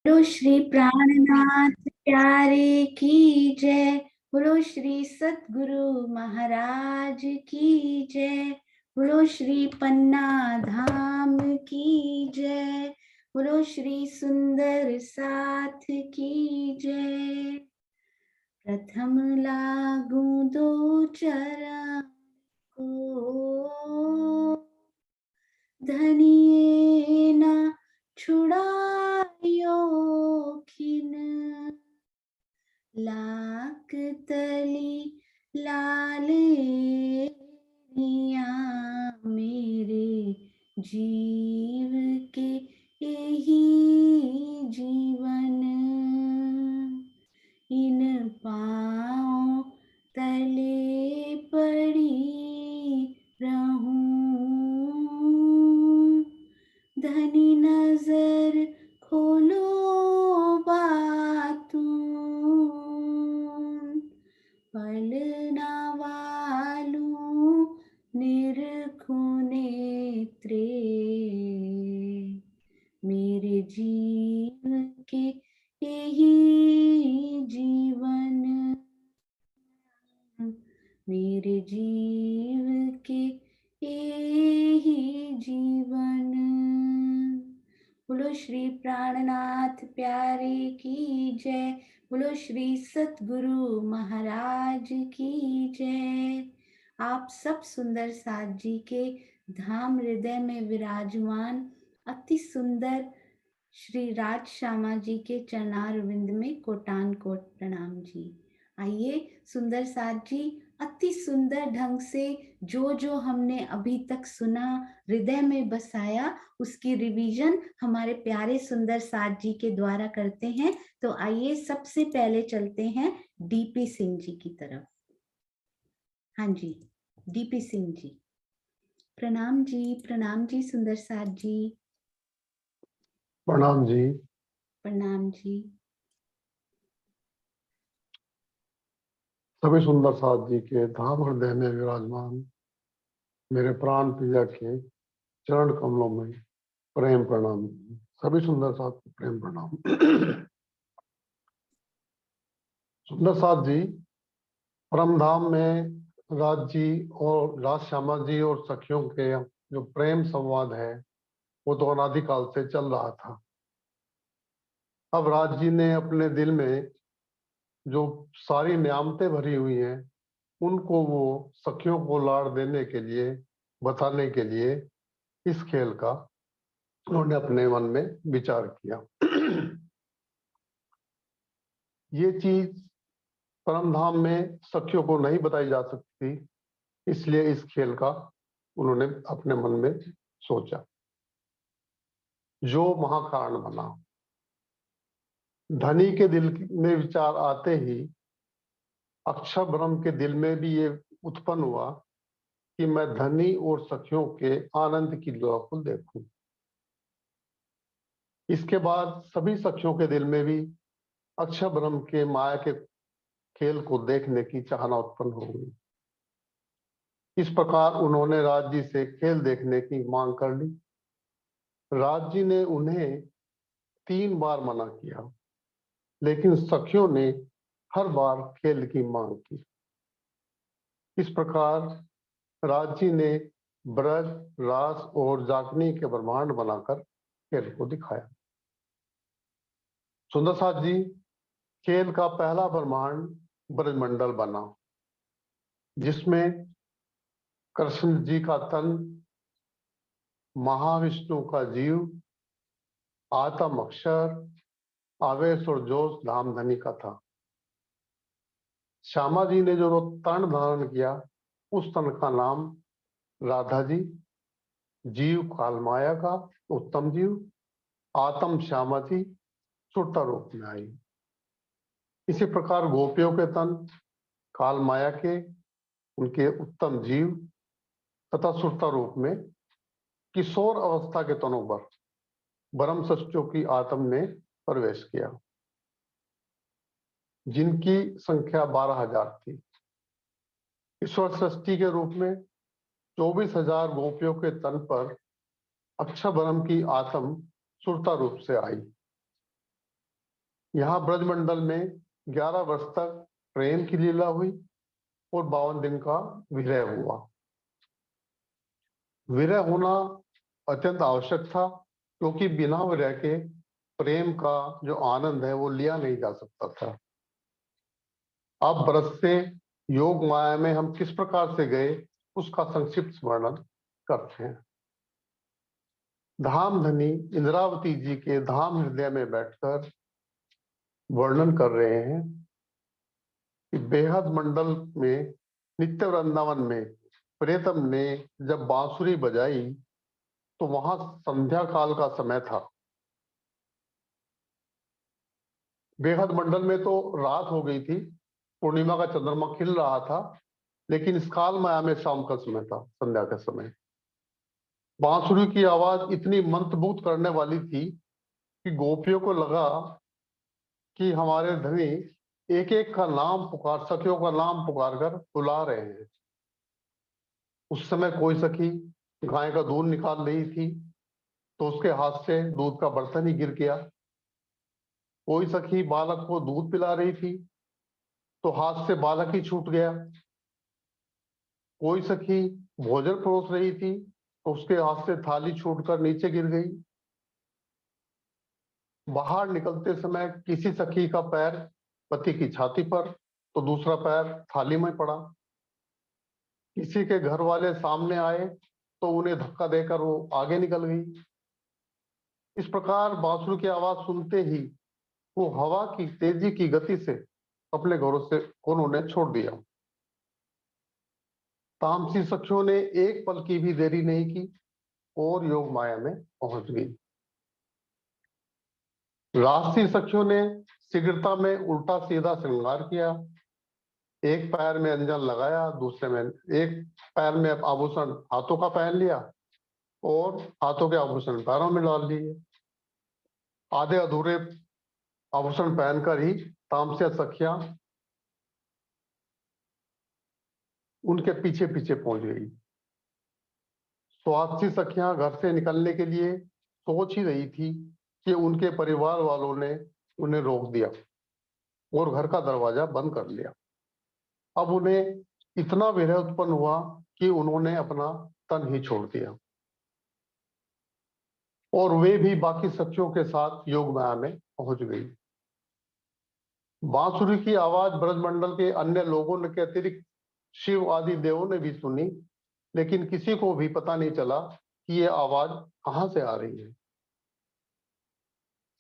बोलो श्री प्राणनाथ प्यारे की जय। बोलो श्री सतगुरु महाराज की जय। बोलो श्री पन्ना धाम की जय। बोलो श्री सुंदर साथ की जय। प्रथम लागू दो चरण को, धनिये ना छुड़ायो खिन। लाख तली लाले रिया मेरे जीव के यही जीवन। इन पाँव तले पड़ी रहूं, धनी नजर खोलो बातूं, पल ना वालूं निरखूं नेत्रे, मेरे जीव के यही जीवन। मेरे जीव के यही जीवन। बोलो श्री प्राणनाथ प्यारे की जय। बोलो श्री सतगुरु महाराज की जय। आप सब सुंदर साथ जी के धाम हृदय में विराजमान अति सुंदर श्री राज श्यामा जी के चरणारविंद में कोटान कोट प्रणाम जी। आइए सुंदर साथ जी, अति सुंदर ढंग से जो जो हमने अभी तक सुना, हृदय में बसाया, उसकी रिवीजन हमारे प्यारे सुंदर साथ जी के द्वारा करते हैं। तो आइए सबसे पहले चलते हैं डीपी सिंह जी की तरफ। हाँ जी, डीपी सिंह जी। प्रणाम जी सुंदर साथ जी। प्रणाम जी। प्रणाम जी। सभी सुंदर साथ जी के धाम हृदय में विराजमान मेरे प्राण प्रिया के चरण कमलों में प्रेम प्रणाम। सभी सुंदर साथ को प्रेम प्रणाम। सुंदर साथ जी, परम धाम में राज जी और राज श्यामा जी और सखियों के जो प्रेम संवाद है वो तो अनादिकाल से चल रहा था। अब राज जी ने अपने दिल में जो सारी नियामतें भरी हुई हैं उनको वो सखियों को लाड़ देने के लिए, बताने के लिए इस खेल का उन्होंने अपने मन में विचार किया। ये चीज परमधाम में सखियों को नहीं बताई जा सकती, इसलिए इस खेल का उन्होंने अपने मन में सोचा, जो महाकारण बना। धनी के दिल में विचार आते ही अक्षर ब्रह्म के दिल में भी ये उत्पन्न हुआ कि मैं धनी और सखियों के आनंद की लीला को देखूं। इसके बाद सभी सखियों के दिल में भी अक्षर ब्रह्म के माया के खेल को देखने की चाहना उत्पन्न हो गई। इस प्रकार उन्होंने राज जी से खेल देखने की मांग कर ली। राज जी ने उन्हें 3 बार मना किया, लेकिन सखियों ने हर बार खेल की मांग की। इस प्रकार राज जी ने ब्रज, रास और जागनी के ब्रह्मांड बनाकर खेल को दिखाया। सुंदर साथ जी, खेल का पहला ब्रह्मांड ब्रजमंडल बना, जिसमें कृष्ण जी का तन, महाविष्णु का जीव, आत्म अक्षर, आवेश और जोश धामधनी का था। श्यामा जी ने जो तन धारण किया उस तन का नाम राधा जी, जीव कालमाया का उत्तम जीव, आत्म श्यामा जी सुरता रूप में आई। इसी प्रकार गोपियों के तन कालमाया के, उनके उत्तम जीव तथा सुरता रूप में किशोर अवस्था के तनों पर ब्रह्म सृष्टियों की आत्म ने प्रवेश किया, जिनकी संख्या 12,000 थी। ईश्वर सृष्टि के रूप में 24,000 गोपियों के तन पर अक्षर ब्रह्म की आत्म सुरता रूप से आई। यहाँ ब्रजमंडल में 11 वर्ष तक प्रेम की लीला हुई और 52 दिन का विरह हुआ। विरह होना अत्यंत आवश्यक था, क्योंकि बिना विरह के प्रेम का जो आनंद है वो लिया नहीं जा सकता था। अब ब्रज से योग माया में हम किस प्रकार से गए उसका संक्षिप्त वर्णन करते हैं। धामधनी इंद्रावती जी के धाम हृदय में बैठकर वर्णन कर रहे हैं कि बेहद मंडल में नित्य वृंदावन में प्रियतम ने जब बांसुरी बजाई तो वहां संध्या काल का समय था। बेहद मंडल में तो रात हो गई थी, पूर्णिमा का चंद्रमा खिल रहा था, लेकिन इस काल माया में शाम का समय था, संध्या का समय। बांसुरी की आवाज इतनी मंत्रमुग्ध करने वाली थी कि गोपियों को लगा कि हमारे धनी एक एक का नाम पुकार, सखियों का नाम पुकार कर बुला रहे हैं। उस समय कोई सखी गाय का दूध निकाल रही थी तो उसके हाथ से दूध का बर्तन ही गिर गया। कोई सखी बालक को दूध पिला रही थी तो हाथ से बालक ही छूट गया। कोई सखी भोजन परोस रही थी तो उसके हाथ से थाली छूटकर नीचे गिर गई। बाहर निकलते समय किसी सखी का पैर पति की छाती पर तो दूसरा पैर थाली में पड़ा। किसी के घर वाले सामने आए तो उन्हें धक्का देकर वो आगे निकल गई। इस प्रकार बांसुरी की आवाज सुनते ही वो हवा की तेजी की गति से अपने घरों से उन्होंने छोड़ दिया। तामसी सखियों ने एक पल की भी देरी नहीं की और योग माया में पहुंच गई। राजसी सखियों ने शीघ्रता में उल्टा सीधा श्रृंगार किया। एक पैर में अंजन लगाया, दूसरे में एक पैर में आभूषण हाथों का पहन लिया और हाथों के आभूषण पैरों में डाल लिए। आधे अधूरे आभूषण पहनकर ही तामसिया सखियां उनके पीछे पीछे पहुंच गई। स्वार्थी सखियां घर से निकलने के लिए सोच ही रही थी कि उनके परिवार वालों ने उन्हें रोक दिया और घर का दरवाजा बंद कर लिया। अब उन्हें इतना विरह उत्पन्न हुआ कि उन्होंने अपना तन ही छोड़ दिया और वे भी बाकी सखियों के साथ योग माया में पहुंच गई। बांसुरी की आवाज ब्रजमंडल के अन्य लोगों के अतिरिक्त शिव आदि देवों ने भी सुनी, लेकिन किसी को भी पता नहीं चला कि ये आवाज कहां से आ रही है।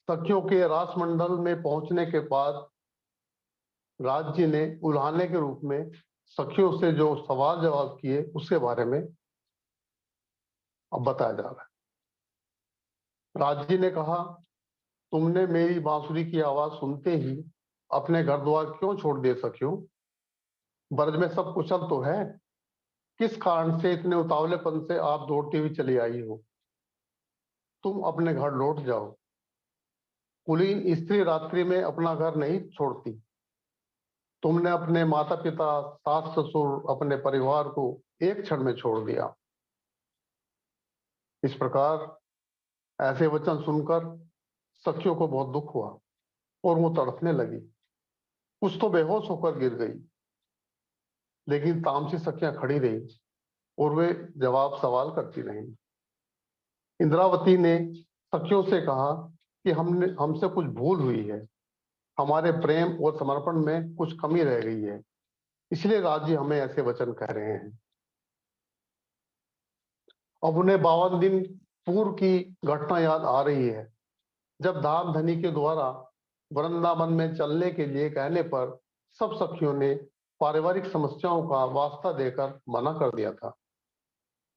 सखियों के रासमंडल में पहुंचने के बाद राज जी ने उल्हाने के रूप में सखियों से जो सवाल जवाब किए उसके बारे में अब बताया जा रहा है। राज जी ने कहा, तुमने मेरी बांसुरी की आवाज सुनते ही अपने घर द्वार क्यों छोड़ दिए सखियों? ब्रज में सब कुशल तो है, किस कारण से इतने उतावलेपन से आप दौड़ती हुई चली आई हो? तुम अपने घर लौट जाओ। कुलीन स्त्री रात्रि में अपना घर नहीं छोड़ती। तुमने अपने माता पिता, सास ससुर, अपने परिवार को एक क्षण में छोड़ दिया। इस प्रकार ऐसे वचन सुनकर सखियों को बहुत दुख हुआ और वो तड़पने लगी। कुछ तो बेहोश होकर गिर गई, लेकिन तामसी सखियां खड़ी रही और वे जवाब सवाल करती रहीं। इंद्रावती ने सखियों से कहा कि हमसे कुछ भूल हुई है, हमारे प्रेम और समर्पण में कुछ कमी रह गई है, इसलिए राज जी हमें ऐसे वचन कह रहे हैं। अब उन्हें 52 दिन पूर्व की घटना याद आ रही है, जब धामधनी के द्वारा वृंदावन में चलने के लिए कहने पर सब सखियों ने पारिवारिक समस्याओं का वास्ता देकर मना कर दिया था।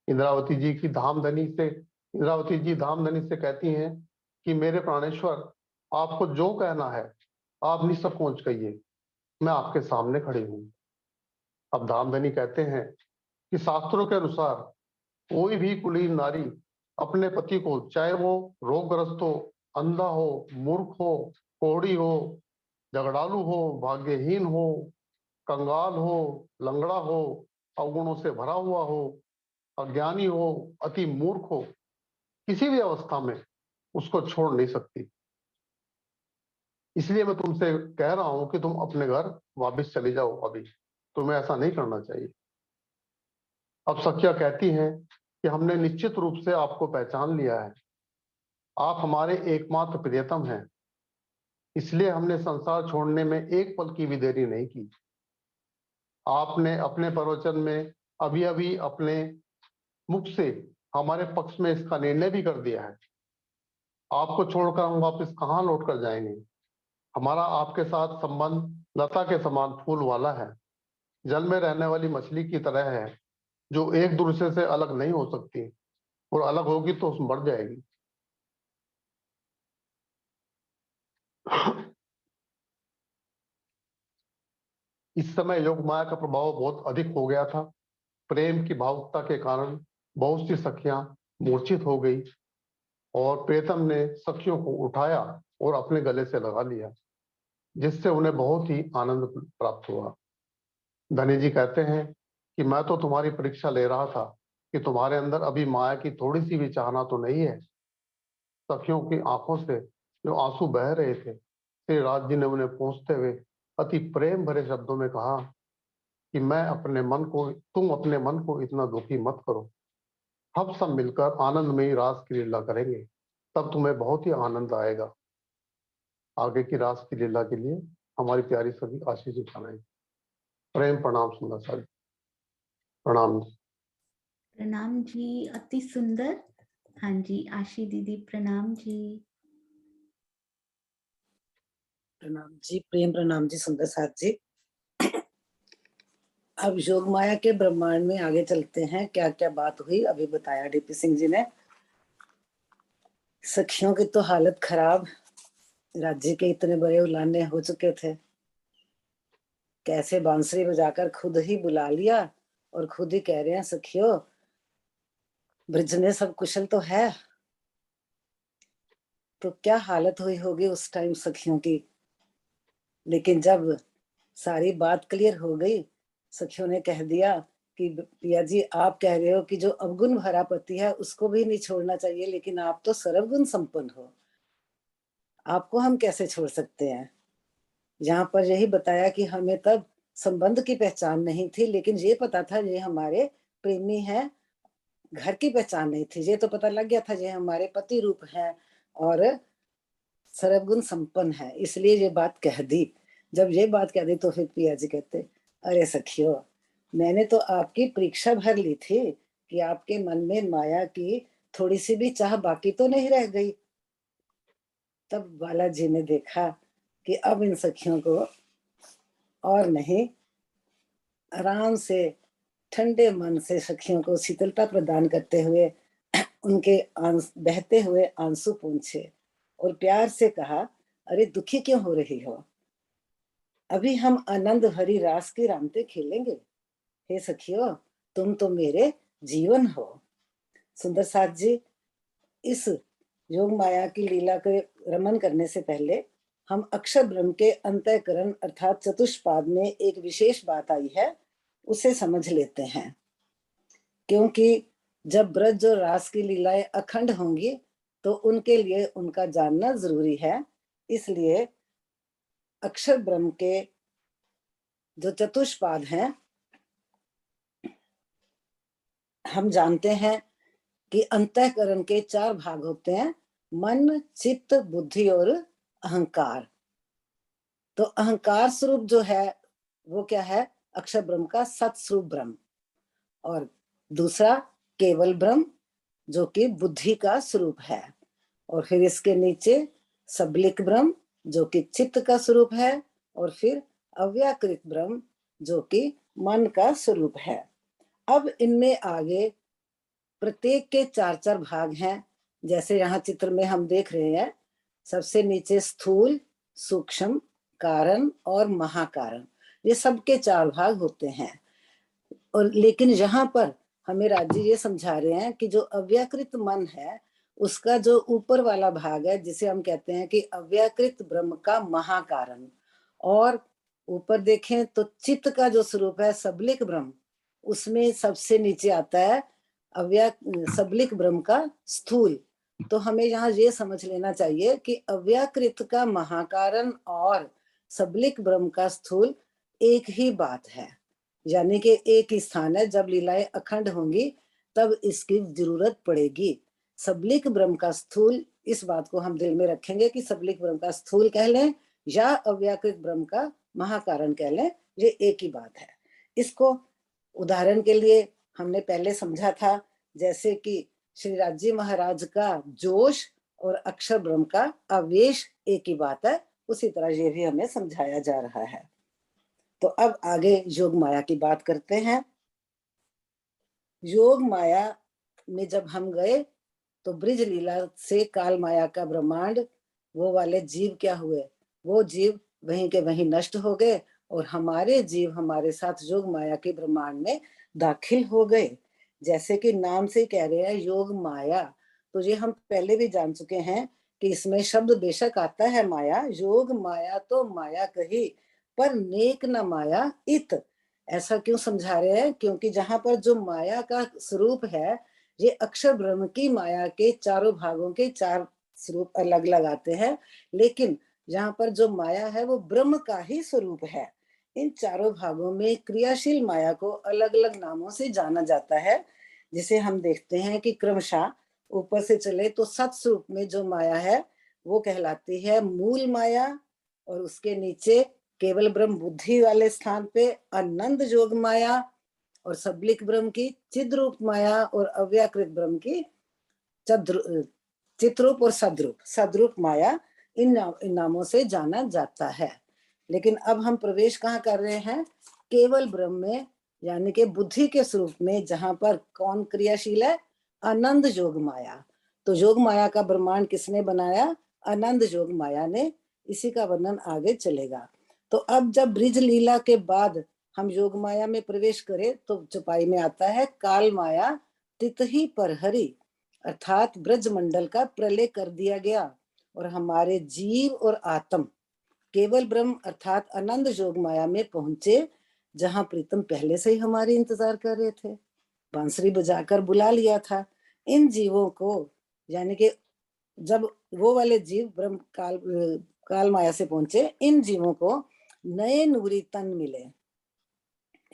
इंद्रावती जी धामधनी से कहती हैं कि मेरे प्राणेश्वर, आपको जो कहना है आप निसंकोच कहिए, मैं आपके सामने खड़ी हूं। अब धामधनी कहते हैं कि शास्त्रों के अनुसार कोई भी कुलीन नारी अपने पति को, चाहे वो रोगग्रस्त हो, अंधा हो, मूर्ख हो, कोढ़ी हो, झगड़ालू हो, भाग्यहीन हो, कंगाल हो, लंगड़ा हो, अवगुणों से भरा हुआ हो, अज्ञानी हो, अति मूर्ख हो, किसी भी अवस्था में उसको छोड़ नहीं सकती। इसलिए मैं तुमसे कह रहा हूं कि तुम अपने घर वापस चली जाओ, अभी तुम्हें ऐसा नहीं करना चाहिए। अब सखिया कहती हैं कि हमने निश्चित रूप से आपको पहचान लिया है, आप हमारे एकमात्र प्रियतम हैं, इसलिए हमने संसार छोड़ने में एक पल की भी देरी नहीं की। आपने अपने प्रवचन में अभी अभी अपने मुख से हमारे पक्ष में इसका निर्णय भी कर दिया है। आपको छोड़कर हम वापस कहाँ लौट कर जाएंगे? हमारा आपके साथ संबंध लता के समान फूल वाला है, जल में रहने वाली मछली की तरह है, जो एक दूसरे से अलग नहीं हो सकती, और अलग होगी तो मर जाएगी। इस समय योग माया का प्रभाव बहुत अधिक हो गया था। प्रेम की भावुकता के कारण बहुत सी सखियां मूर्छित हो गई, और प्रीतम ने सखियों को उठाया और अपने गले से लगा लिया, जिससे उन्हें बहुत ही आनंद प्राप्त हुआ। धनी जी कहते हैं कि मैं तो तुम्हारी परीक्षा ले रहा था कि तुम्हारे अंदर अभी माया की थोड़ी सी भी चाहना तो नहीं है। सखियों की आंखों से जो आंसू बह रहे थे, श्री राज जी ने उन्हें पहुंचते हुए अति प्रेम भरे शब्दों में कहा कि तुम अपने मन को इतना दुखी मत करो, हम सब मिलकर आनंदमयी रास की लीला करेंगे, तब तुम्हें बहुत ही आनंद आएगा। आगे की रास की लीला के लिए हमारी प्यारी सभी आशीष जी बनाएं। प्रेम प्रणाम सुंदर साहब, प्रणाम। प्रणाम जी, अति सुंदर। हाँ जी, आशी दीदी प्रणाम जी। प्रणाम जी, प्रेम प्रणाम जी, सुंदर साथ जी। अब योग माया के ब्रह्मांड में आगे चलते हैं। क्या क्या बात हुई अभी बताया डीपी सिंह जी ने। सखियों की तो हालत खराब, राज्य के इतने बड़े उलाने हो चुके थे, कैसे बांसुरी बजाकर खुद ही बुला लिया और खुद ही कह रहे हैं सखियों ब्रिज में सब कुशल तो है। तो क्या हालत हुई होगी उस टाइम सखियों की। लेकिन जब सारी बात क्लियर हो गई, सखियों ने कह दिया कि पिया जी आप कह रहे हो कि जो अवगुण भरा पति है उसको भी नहीं छोड़ना चाहिए, लेकिन आप तो सर्वगुण संपन्न हो, आपको हम कैसे छोड़ सकते हैं। यहाँ पर यही बताया कि हमें तब संबंध की पहचान नहीं थी, लेकिन ये पता था ये हमारे प्रेमी हैं। घर की पहचान नहीं थी, ये तो पता लग गया था ये हमारे पति रूप हैं और सर्वगुण संपन्न है, इसलिए ये बात कह दी। जब ये बात कह दी तो फिर पिया जी कहते अरे सखियो मैंने तो आपकी परीक्षा भर ली थी कि आपके मन में माया की थोड़ी सी भी चाह बाकी तो नहीं रह गई। तब बालाजी ने देखा कि अब इन सखियों को और नहीं, आराम से ठंडे मन से सखियों को शीतलता प्रदान करते हुए उनके बहते हुए आंसू पूछे और प्यार से कहा अरे दुखी क्यों हो रही हो, अभी हम आनंद भरी रास की रामते खेलेंगे। हे सखियो तुम तो मेरे जीवन हो। सुंदर साथ जी, इस योग माया की लीला के रमन करने से पहले हम अक्षर ब्रह्म के अंतःकरण अर्थात चतुष्पाद में एक विशेष बात आई है उसे समझ लेते हैं। क्योंकि जब ब्रज और रास की लीलाएं अखंड होंगी तो उनके लिए उनका जानना जरूरी है। इसलिए अक्षर ब्रह्म के जो चतुष्पाद हैं हम जानते हैं कि अंतःकरण के 4 भाग होते हैं, मन चित्त बुद्धि और अहंकार। तो अहंकार स्वरूप जो है वो क्या है, अक्षर ब्रह्म का सत्स्वरूप ब्रह्म, और दूसरा केवल ब्रह्म जो कि बुद्धि का स्वरूप है, और फिर इसके नीचे सबलिक ब्रह्म जो कि चित्त का स्वरूप है, और फिर अव्याकृत ब्रह्म जो कि मन का स्वरूप है। अब इनमें आगे प्रत्येक के 4-4 भाग हैं, जैसे यहाँ चित्र में हम देख रहे हैं। सबसे नीचे स्थूल, सूक्ष्म, कारण और महाकारण, ये सबके 4 भाग होते हैं। और लेकिन यहाँ पर हमें राज्य ये समझा रहे हैं कि जो अव्याकृत मन है उसका जो ऊपर वाला भाग है जिसे हम कहते हैं कि अव्याकृत ब्रह्म का महाकारण, और ऊपर देखें तो चित्त का जो स्वरूप है सबलिक ब्रह्म, उसमें सबसे नीचे आता है सबलिक ब्रह्म का स्थूल, तो हमें यहाँ ये समझ लेना चाहिए कि अव्याकृत का महाकारण और सबलिक ब्रह्म का स्थूल एक ही बात है, यानी कि एक ही स्थान है। जब लीलाएं अखंड होंगी तब इसकी जरूरत पड़ेगी। सबलिक ब्रह्म का स्थूल, इस बात को हम दिल में रखेंगे कि सबलिक ब्रह्म का स्थूल कह लें या अव्याकृत ब्रह्म का महाकारण कह लें, ये एक ही बात है। इसको उदाहरण के लिए हमने पहले समझा था, जैसे कि श्री राजी महाराज का जोश और अक्षर ब्रह्म का आवेश एक ही बात है, उसी तरह ये भी हमें समझाया जा रहा है। तो अब आगे योग माया की बात करते हैं। योग माया में जब हम गए तो ब्रिज लीला से काल माया का ब्रह्मांड, वो वाले जीव क्या हुए, वो जीव वहीं के वहीं नष्ट हो गए और हमारे जीव हमारे साथ योग माया के ब्रह्मांड में दाखिल हो गए। जैसे कि नाम से कह रहे हैं योग माया, तो ये हम पहले भी जान चुके हैं कि इसमें शब्द बेशक आता है माया, योग माया तो माया कही पर नेक न माया इत। ऐसा क्यों समझा रहे हैं? क्योंकि जहां पर जो माया का स्वरूप है, ये अक्षर ब्रह्म की माया के चारों भागों के चार स्वरूप अलग अलग आते हैं, लेकिन यहाँ पर जो माया है वो ब्रह्म का ही स्वरूप है। इन चारों भागों में क्रियाशील माया को अलग अलग नामों से जाना जाता है, जिसे हम देखते हैं कि क्रमशः ऊपर से चले तो सत स्वरूप में जो माया है वो कहलाती है मूल माया, और उसके नीचे केवल ब्रह्म बुद्धि वाले स्थान पे आनंद योग माया, और सबलिक ब्रह्म की चिद्रूप माया, और अव्याकृत ब्रह्म की चित्रूप और सदरूप माया, इन नामों से जाना जाता है। लेकिन अब हम प्रवेश कहाँ कर रहे हैं? केवल ब्रह्म में, यानी कि बुद्धि के स्वरूप में, जहां पर कौन क्रियाशील है? आनंद योग माया। तो योग माया का ब्रह्मांड किसने बनाया? आनंद योग माया ने। इसी का वर्णन आगे चलेगा। तो अब जब ब्रिज लीला के बाद हम योग माया में प्रवेश करें तो चौपाई में आता है काल माया तितही पर हरि, अर्थात ब्रज मंडल का प्रलय कर दिया गया और हमारे जीव और आत्म केवल ब्रह्म अर्थात आनंद योग माया में पहुंचे, जहां प्रीतम पहले से ही हमारे इंतजार कर रहे थे, बांसुरी बजाकर बुला लिया था। इन जीवों को, यानी कि जब वो वाले जीव ब्रह्म काल माया से पहुंचे, इन जीवों को नए नूरी तन मिले।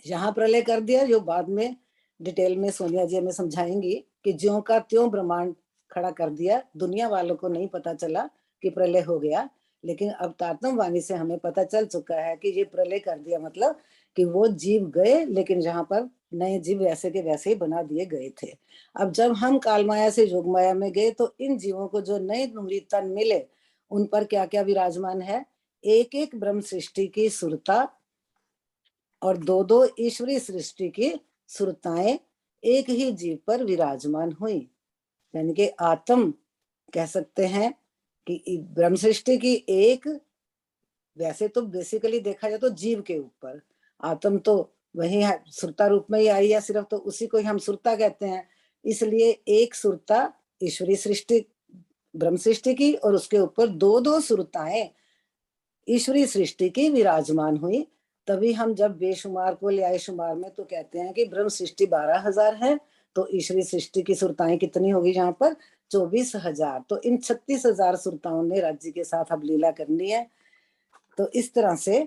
यहाँ प्रलय कर दिया, जो बाद में डिटेल में सोनिया जी हमें समझाएंगी कि ज्यों का त्यों ब्रह्मांड खड़ा कर दिया। दुनिया वालों को नहीं पता चला कि प्रलय हो गया, लेकिन अब तारतम वाणी से हमें पता चल चुका है कि ये प्रलय कर दिया, मतलब कि वो जीव गए, लेकिन जहां पर नए जीव वैसे के वैसे ही बना दिए गए थे। अब जब हम काल माया से योग माया में गए तो इन जीवों को जो नए नूरी तन मिले, उन पर क्या क्या विराजमान है? एक एक ब्रह्म सृष्टि की सुरता और दो दो ईश्वरी सृष्टि की सुरताएं एक ही जीव पर विराजमान हुई। यानी कि आत्म कह सकते हैं कि ब्रह्म सृष्टि की एक, वैसे तो बेसिकली देखा जाए तो जीव के ऊपर, आत्म तो वही है, सुरता रूप में ही आई है सिर्फ, तो उसी को ही हम सुरता कहते हैं। इसलिए एक सुरता ईश्वरी सृष्टि ब्रह्म सृष्टि की, और उसके ऊपर दो दो सुरताएं ईश्वरी सृष्टि की विराजमान हुई। तभी हम जब बेशुमार को ले आए शुमार में तो कहते हैं कि ब्रह्म सृष्टि 12,000 है, तो ईश्वरी सृष्टि की सुरताएं कितनी होगी? यहाँ पर 24,000। तो इन 36,000 सुरताओं ने राज्य के साथ अब लीला करनी है। तो इस तरह से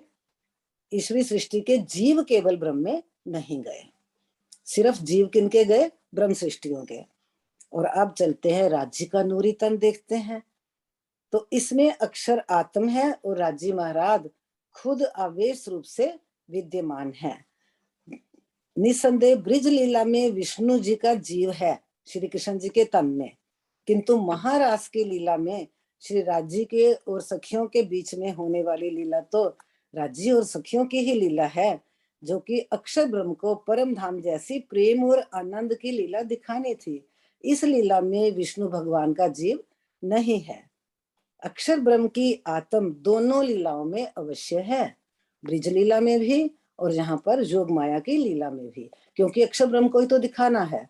ईश्वरी सृष्टि के जीव केवल ब्रह्म में नहीं गए, सिर्फ जीव किनके गए? ब्रह्म सृष्टियों के। और अब चलते हैं राज्य का नूरी तन देखते हैं। तो इसमें अक्षर आत्म है और राजी महाराज खुद आवेश रूप से विद्यमान है। निसंदेह ब्रिज लीला में विष्णु जी का जीव है श्री कृष्ण जी के तन में, किंतु महारास की लीला में श्री राजी के और सखियों के बीच में होने वाली लीला तो राजी और सखियों की ही लीला है, जो कि अक्षर ब्रह्म को परम धाम जैसी प्रेम और आनंद की लीला दिखानी थी। इस लीला में विष्णु भगवान का जीव नहीं है। अक्षर ब्रह्म की आत्म दोनों लीलाओं में अवश्य है, ब्रिज लीला में भी और यहाँ पर योग माया की लीला में भी, क्योंकि अक्षर ब्रह्म को ही तो दिखाना है।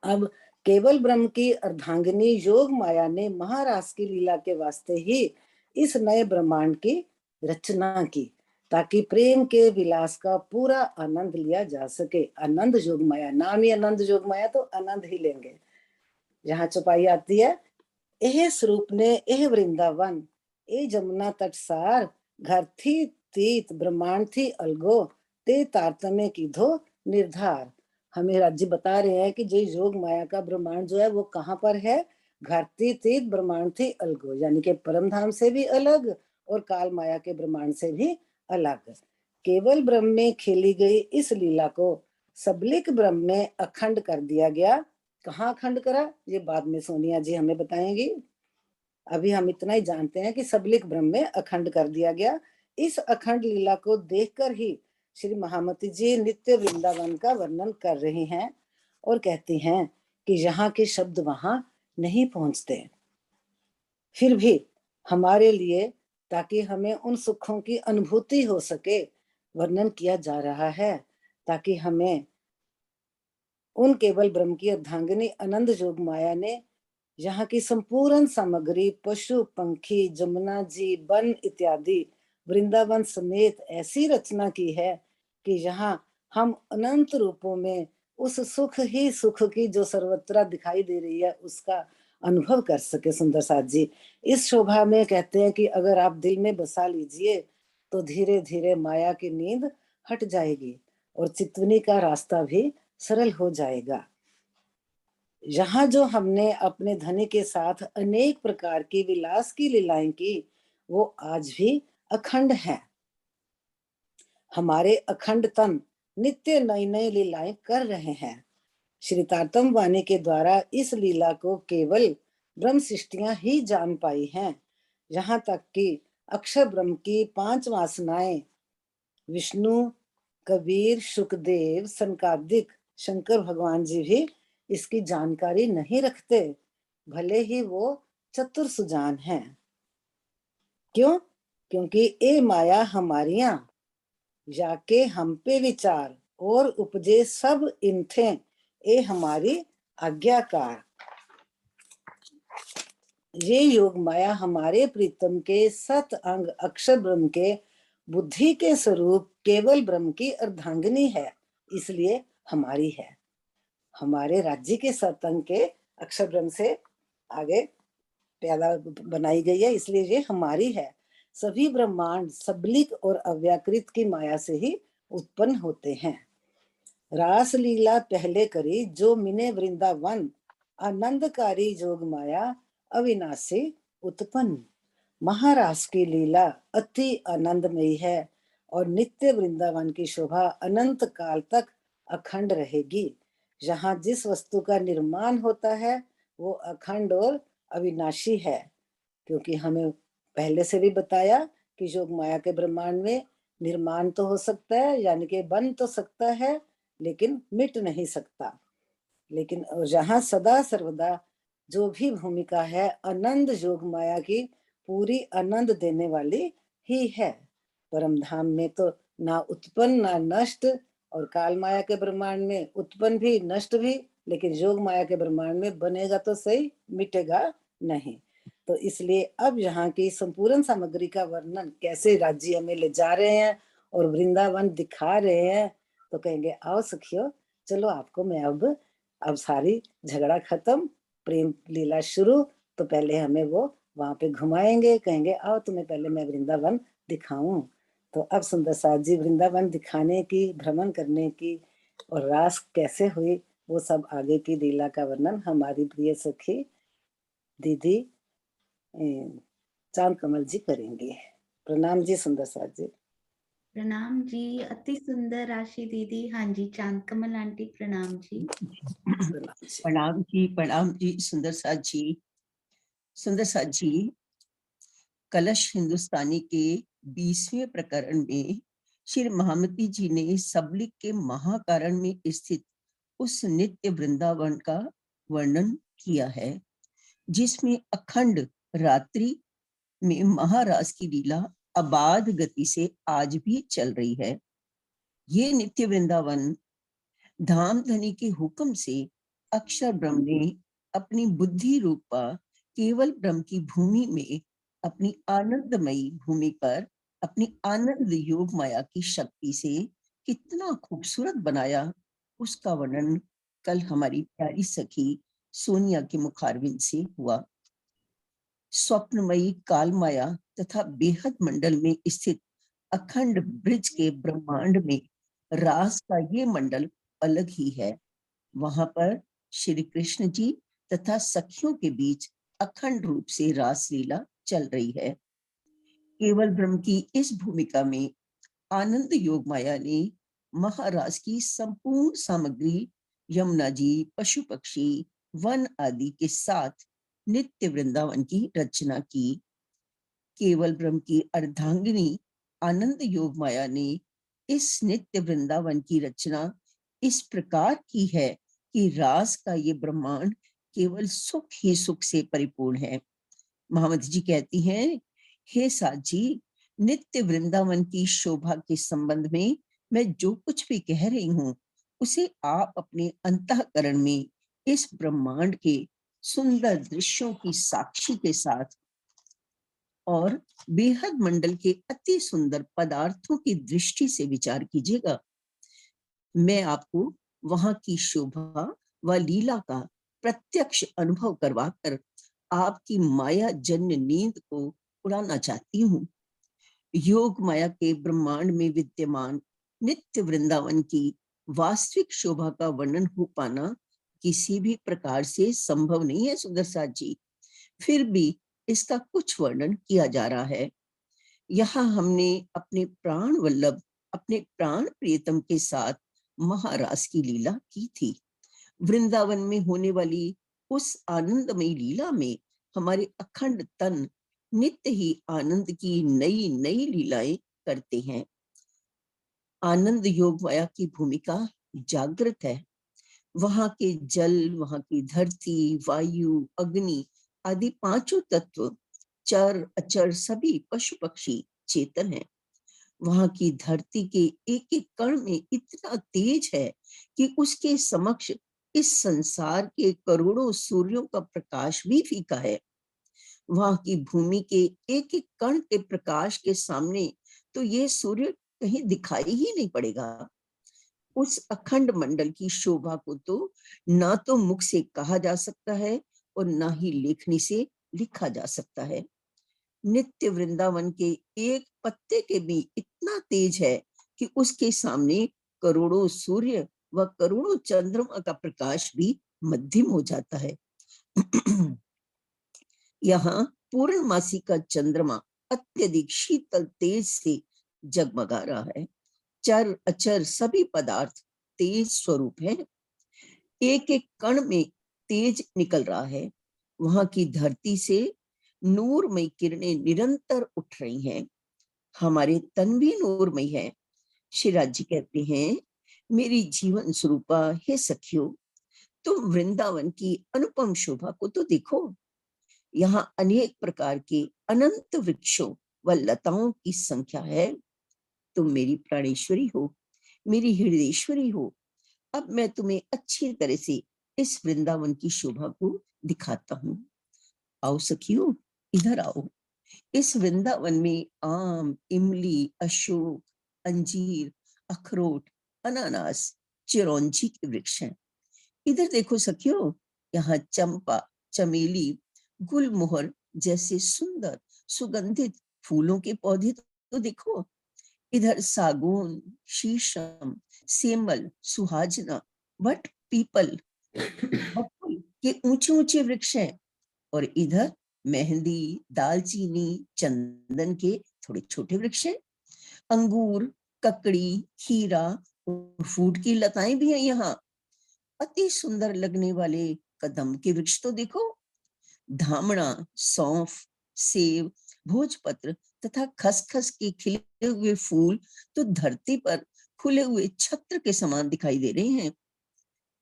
अब केवल ब्रह्म की अर्धांगिनी योग माया ने महारास की लीला के वास्ते ही इस नए ब्रह्मांड की रचना की, ताकि प्रेम के विलास का पूरा आनंद लिया जा सके। आनंद योग माया, नाम ही आनंद योग माया, तो आनंद ही लेंगे। यहाँ चौपाई आती है, एह स्वरूप ने एह वृंदावन, ए जमुना तटसार, घर थी तीत ब्रह्मांड थी अलगो, ते तारतम्य की धो निर्धार। हमें राज्य बता रहे हैं कि जो योग माया का ब्रह्मांड जो है वो कहाँ पर है, घर थी तीत ब्रह्मांड थी अलगो, यानी कि परम धाम से भी अलग और काल माया के ब्रह्मांड से भी अलग। केवल ब्रह्म में खेली गई इस लीला को सबलिक ब्रह्म में अखंड कर दिया गया। कहाँ अखंड करा, ये बाद में सोनिया जी हमें बताएंगी। अभी हम इतना ही जानते हैं कि सबलिक ब्रह्म में अखंड कर दिया गया। इस अखंड लीला को देखकर ही श्री महामती जी नित्य वृंदावन का वर्णन कर रही हैं और कहती हैं कि यहाँ के शब्द वहां नहीं पहुंचते, फिर भी हमारे लिए, ताकि हमें उन सुखों की अनुभूति हो सके, वर्णन किया जा रहा है, ताकि हमें उन केवल ब्रह्म की अर्धांगिनी आनंद जोग माया ने यहाँ की संपूर्ण सामग्री पशु पंखी जमुना जी वन इत्यादि वृंदावन समेत ऐसी रचना की है कि यहाँ हम अनंत रूपों में उस सुख ही सुख की जो सर्वत्र दिखाई दे रही है उसका अनुभव कर सके। सुंदर साथ जी इस शोभा में कहते हैं कि अगर आप दिल में बसा लीजिए तो धीरे धीरे माया की नींद हट जाएगी और चितवनी का रास्ता भी सरल हो जाएगा। यहाँ जो हमने अपने धनी के साथ अनेक प्रकार की विलास की लीलाएं की वो आज भी अखंड है। हमारे अखंड तन नित्य नई नई लीलाएं कर रहे हैं। श्री तारतम वाणी के द्वारा इस लीला को केवल ब्रह्म सृष्टियां ही जान पाई हैं। यहाँ तक कि अक्षर ब्रह्म की 5 वासनाएं विष्णु कबीर शुकदेव सनकादिक शंकर भगवान जी भी इसकी जानकारी नहीं रखते, भले ही वो चतुर सुजान हैं। क्यों? क्योंकि ए माया हमारियां जाके हम पे विचार और उपजे सब इनथे ए हमारी आज्ञाकार। ये योग माया हमारे प्रीतम के सत अंग अक्षर ब्रह्म के बुद्धि के स्वरूप केवल ब्रह्म की अर्धांगिनी है, इसलिए हमारी है। हमारे राज्य के सत अंग के अक्षर ब्रह्म से आगे पैदा बनाई गई है, इसलिए ये हमारी है। सभी ब्रह्मांड सबलिक और अव्याकृत की माया से ही उत्पन्न होते हैं। रास लीला पहले करी जो मिने वृंदावन, आनंदकारी जोग माया अविनाशी उत्पन्न। महारास की लीला अति आनंदमयी है और नित्य वृंदावन की शोभा अनंत काल तक अखंड रहेगी। जहाँ जिस वस्तु का निर्माण होता है वो अखंड और अविनाशी है, क्योंकि हमें पहले से भी बताया कि योग माया के ब्रह्मांड में निर्माण तो हो सकता है, यानी कि बन तो सकता है लेकिन मिट नहीं सकता। लेकिन जहाँ सदा सर्वदा जो भी भूमिका है आनंद योग माया की पूरी आनंद देने वाली ही है। परम धाम में तो ना उत्पन्न ना नष्ट, और काल माया के ब्रह्मांड में उत्पन्न भी नष्ट भी, लेकिन योग माया के ब्रह्मांड में बनेगा तो सही, मिटेगा नहीं। तो इसलिए अब यहाँ की संपूर्ण सामग्री का वर्णन कैसे राज्य हमें ले जा रहे हैं और वृंदावन दिखा रहे हैं, तो कहेंगे आओ सखियो चलो आपको मैं अब सारी झगड़ा खत्म, प्रेम लीला शुरू, तो पहले हमें वो वहां पे घुमाएंगे, कहेंगे आओ तुम्हें पहले मैं वृंदावन दिखाऊं। तो अब सुंदर साथ जी वृंदावन दिखाने की, भ्रमण करने की और रास कैसे हुई वो सब आगे की लीला का वर्णन हमारी प्रिय सखी दीदी चांद कमल जी करेंगे। प्रणाम जी सुंदर साथ जी। प्रणाम जी, अति सुंदर राशि दीदी। हाँ जी, चांद कमल आंटी प्रणाम जी। प्रणाम जी सुंदर साथ जी। सुंदर साथ जी, कलश हिंदुस्तानी के 20वें प्रकरण में श्री महामती जी ने सबलिक के महाकारण में स्थित उस नित्य वृंदावन का वर्णन किया है, जिसमें अखंड रात्रि में महारास की लीला अबाध गति से आज भी चल रही है। ये नित्य वृंदावन धाम धनी के हुक्म से अक्षर ब्रह्म ने अपनी बुद्धि रूपा केवल ब्रह्म की भूमि में अपनी आनंदमयी भूमि पर अपनी आनंद योग माया की शक्ति से कितना खूबसूरत बनाया, उसका वर्णन कल हमारी प्यारी सखी सोनिया के मुखारविंद से हुआ। स्वप्नमयी कालमाया तथा बेहद मंडल में स्थित अखंड ब्रिज के ब्रह्मांड में रास का ये मंडल अलग ही है। वहां पर श्री कृष्ण जी तथा सखियों के बीच अखंड रूप से रास लीला चल रही है। केवल ब्रह्म की इस भूमिका में आनंद योग माया ने महाराज की संपूर्ण सामग्री यमुना जी, पशु पक्षी, वन आदि के साथ नित्य वृंदावन की रचना की। केवल ब्रह्म की अर्धांगिनी आनंद योग माया ने इस नित्य वृंदावन की रचना इस प्रकार की है कि रास का ये ब्रह्मांड केवल सुख ही सुख से परिपूर्ण है। महामती जी कहती हैं, हे साथ जी, नित्य वृंदावन की शोभा के संबंध में मैं जो कुछ भी कह रही हूँ उसे आप अपने अंतःकरण में इस ब्रह्मांड के सुंदर दृश्यों की साक्षी के साथ और बेहद मंडल के अति सुंदर पदार्थों की दृष्टि से विचार कीजिएगा। मैं आपको वहां की शोभा व लीला का प्रत्यक्ष अनुभव करवाकर आपकी माया जन्य नींद को उड़ाना चाहती हूँ। योग माया के ब्रह्मांड में विद्यमान नित्य वृंदावन की वास्तविक शोभा का वर्णन हो पाना किसी भी प्रकार से संभव नहीं है सुंदर साथ जी, फिर भी इसका कुछ वर्णन किया जा रहा है। यहाँ हमने अपने प्राण वल्लभ, अपने प्राण प्रियतम के साथ महारास की लीला की थी। वृंदावन में होने वाली उस आनंदमयी लीला में हमारे अखंड तन नित्य ही आनंद की नई नई लीलाएं करते हैं। आनंद योग माया की भूमिका जागृत है। वहां के जल, वहां की धरती, वायु, अग्नि आदि पांचों तत्व, चर अचर सभी पशु पक्षी चेतन हैं। वहां की धरती के एक एक कण में इतना तेज है कि उसके समक्ष इस संसार के करोड़ों सूर्यों का प्रकाश भी फीका है। वहां की भूमि के एक एक कण के प्रकाश के सामने तो ये सूर्य कहीं दिखाई ही नहीं पड़ेगा। उस अखंड मंडल की शोभा को तो ना तो मुख से कहा जा सकता है और ना ही लेखनी से लिखा जा सकता है। नित्य वृंदावन के एक पत्ते के भी इतना तेज है कि उसके सामने करोड़ों सूर्य व करोड़ों चंद्रमा का प्रकाश भी मध्यम हो जाता है। यहाँ पूर्णमासी का चंद्रमा अत्यधिक शीतल तेज से जगमगा रहा है। चर अचर सभी पदार्थ तेज स्वरूप है। एक एक कण में तेज निकल रहा है। वहां की धरती से नूरमय किरणें निरंतर उठ रही हैं। हमारे तन भी नूरमय है। शिवराज जी कहते हैं, मेरी जीवन स्वरूपा हे सखियो, तुम वृंदावन की अनुपम शोभा को तो देखो। यहाँ अनेक प्रकार के अनंत वृक्षों व लताओं की संख्या है। तुम मेरी प्राणेश्वरी हो, मेरी हृदयेश्वरी हो। अब मैं तुम्हें अच्छी तरह से इस वृंदावन की शोभा को दिखाता हूँ। आओ सखियो, इधर आओ। इस वृंदावन में आम, इमली, अशोक, अंजीर, अखरोट, अनानास, चिरौंजी के वृक्ष हैं। इधर देखो सखियो, यहाँ चंपा, चमेली, गुलमोहर जैसे सुंदर सुगंधित फूलों के पौधे तो देखो। इधर सागौन, शीशम, सेमल, सुहाजना, वट, पीपल, बकुल के ऊंचे ऊंचे वृक्ष हैं। और इधर मेहंदी, दालचीनी, चंदन के थोड़े छोटे वृक्ष हैं। अंगूर, ककड़ी, खीरा और फूट की लताएं भी हैं यहाँ। अति सुंदर लगने वाले कदम के वृक्ष तो देखो। धामड़ा, सौंफ, सेब, भोजपत्र तथा खसखस के खिले हुए फूल तो धरती पर खुले हुए छत्र के समान दिखाई दे रहे हैं।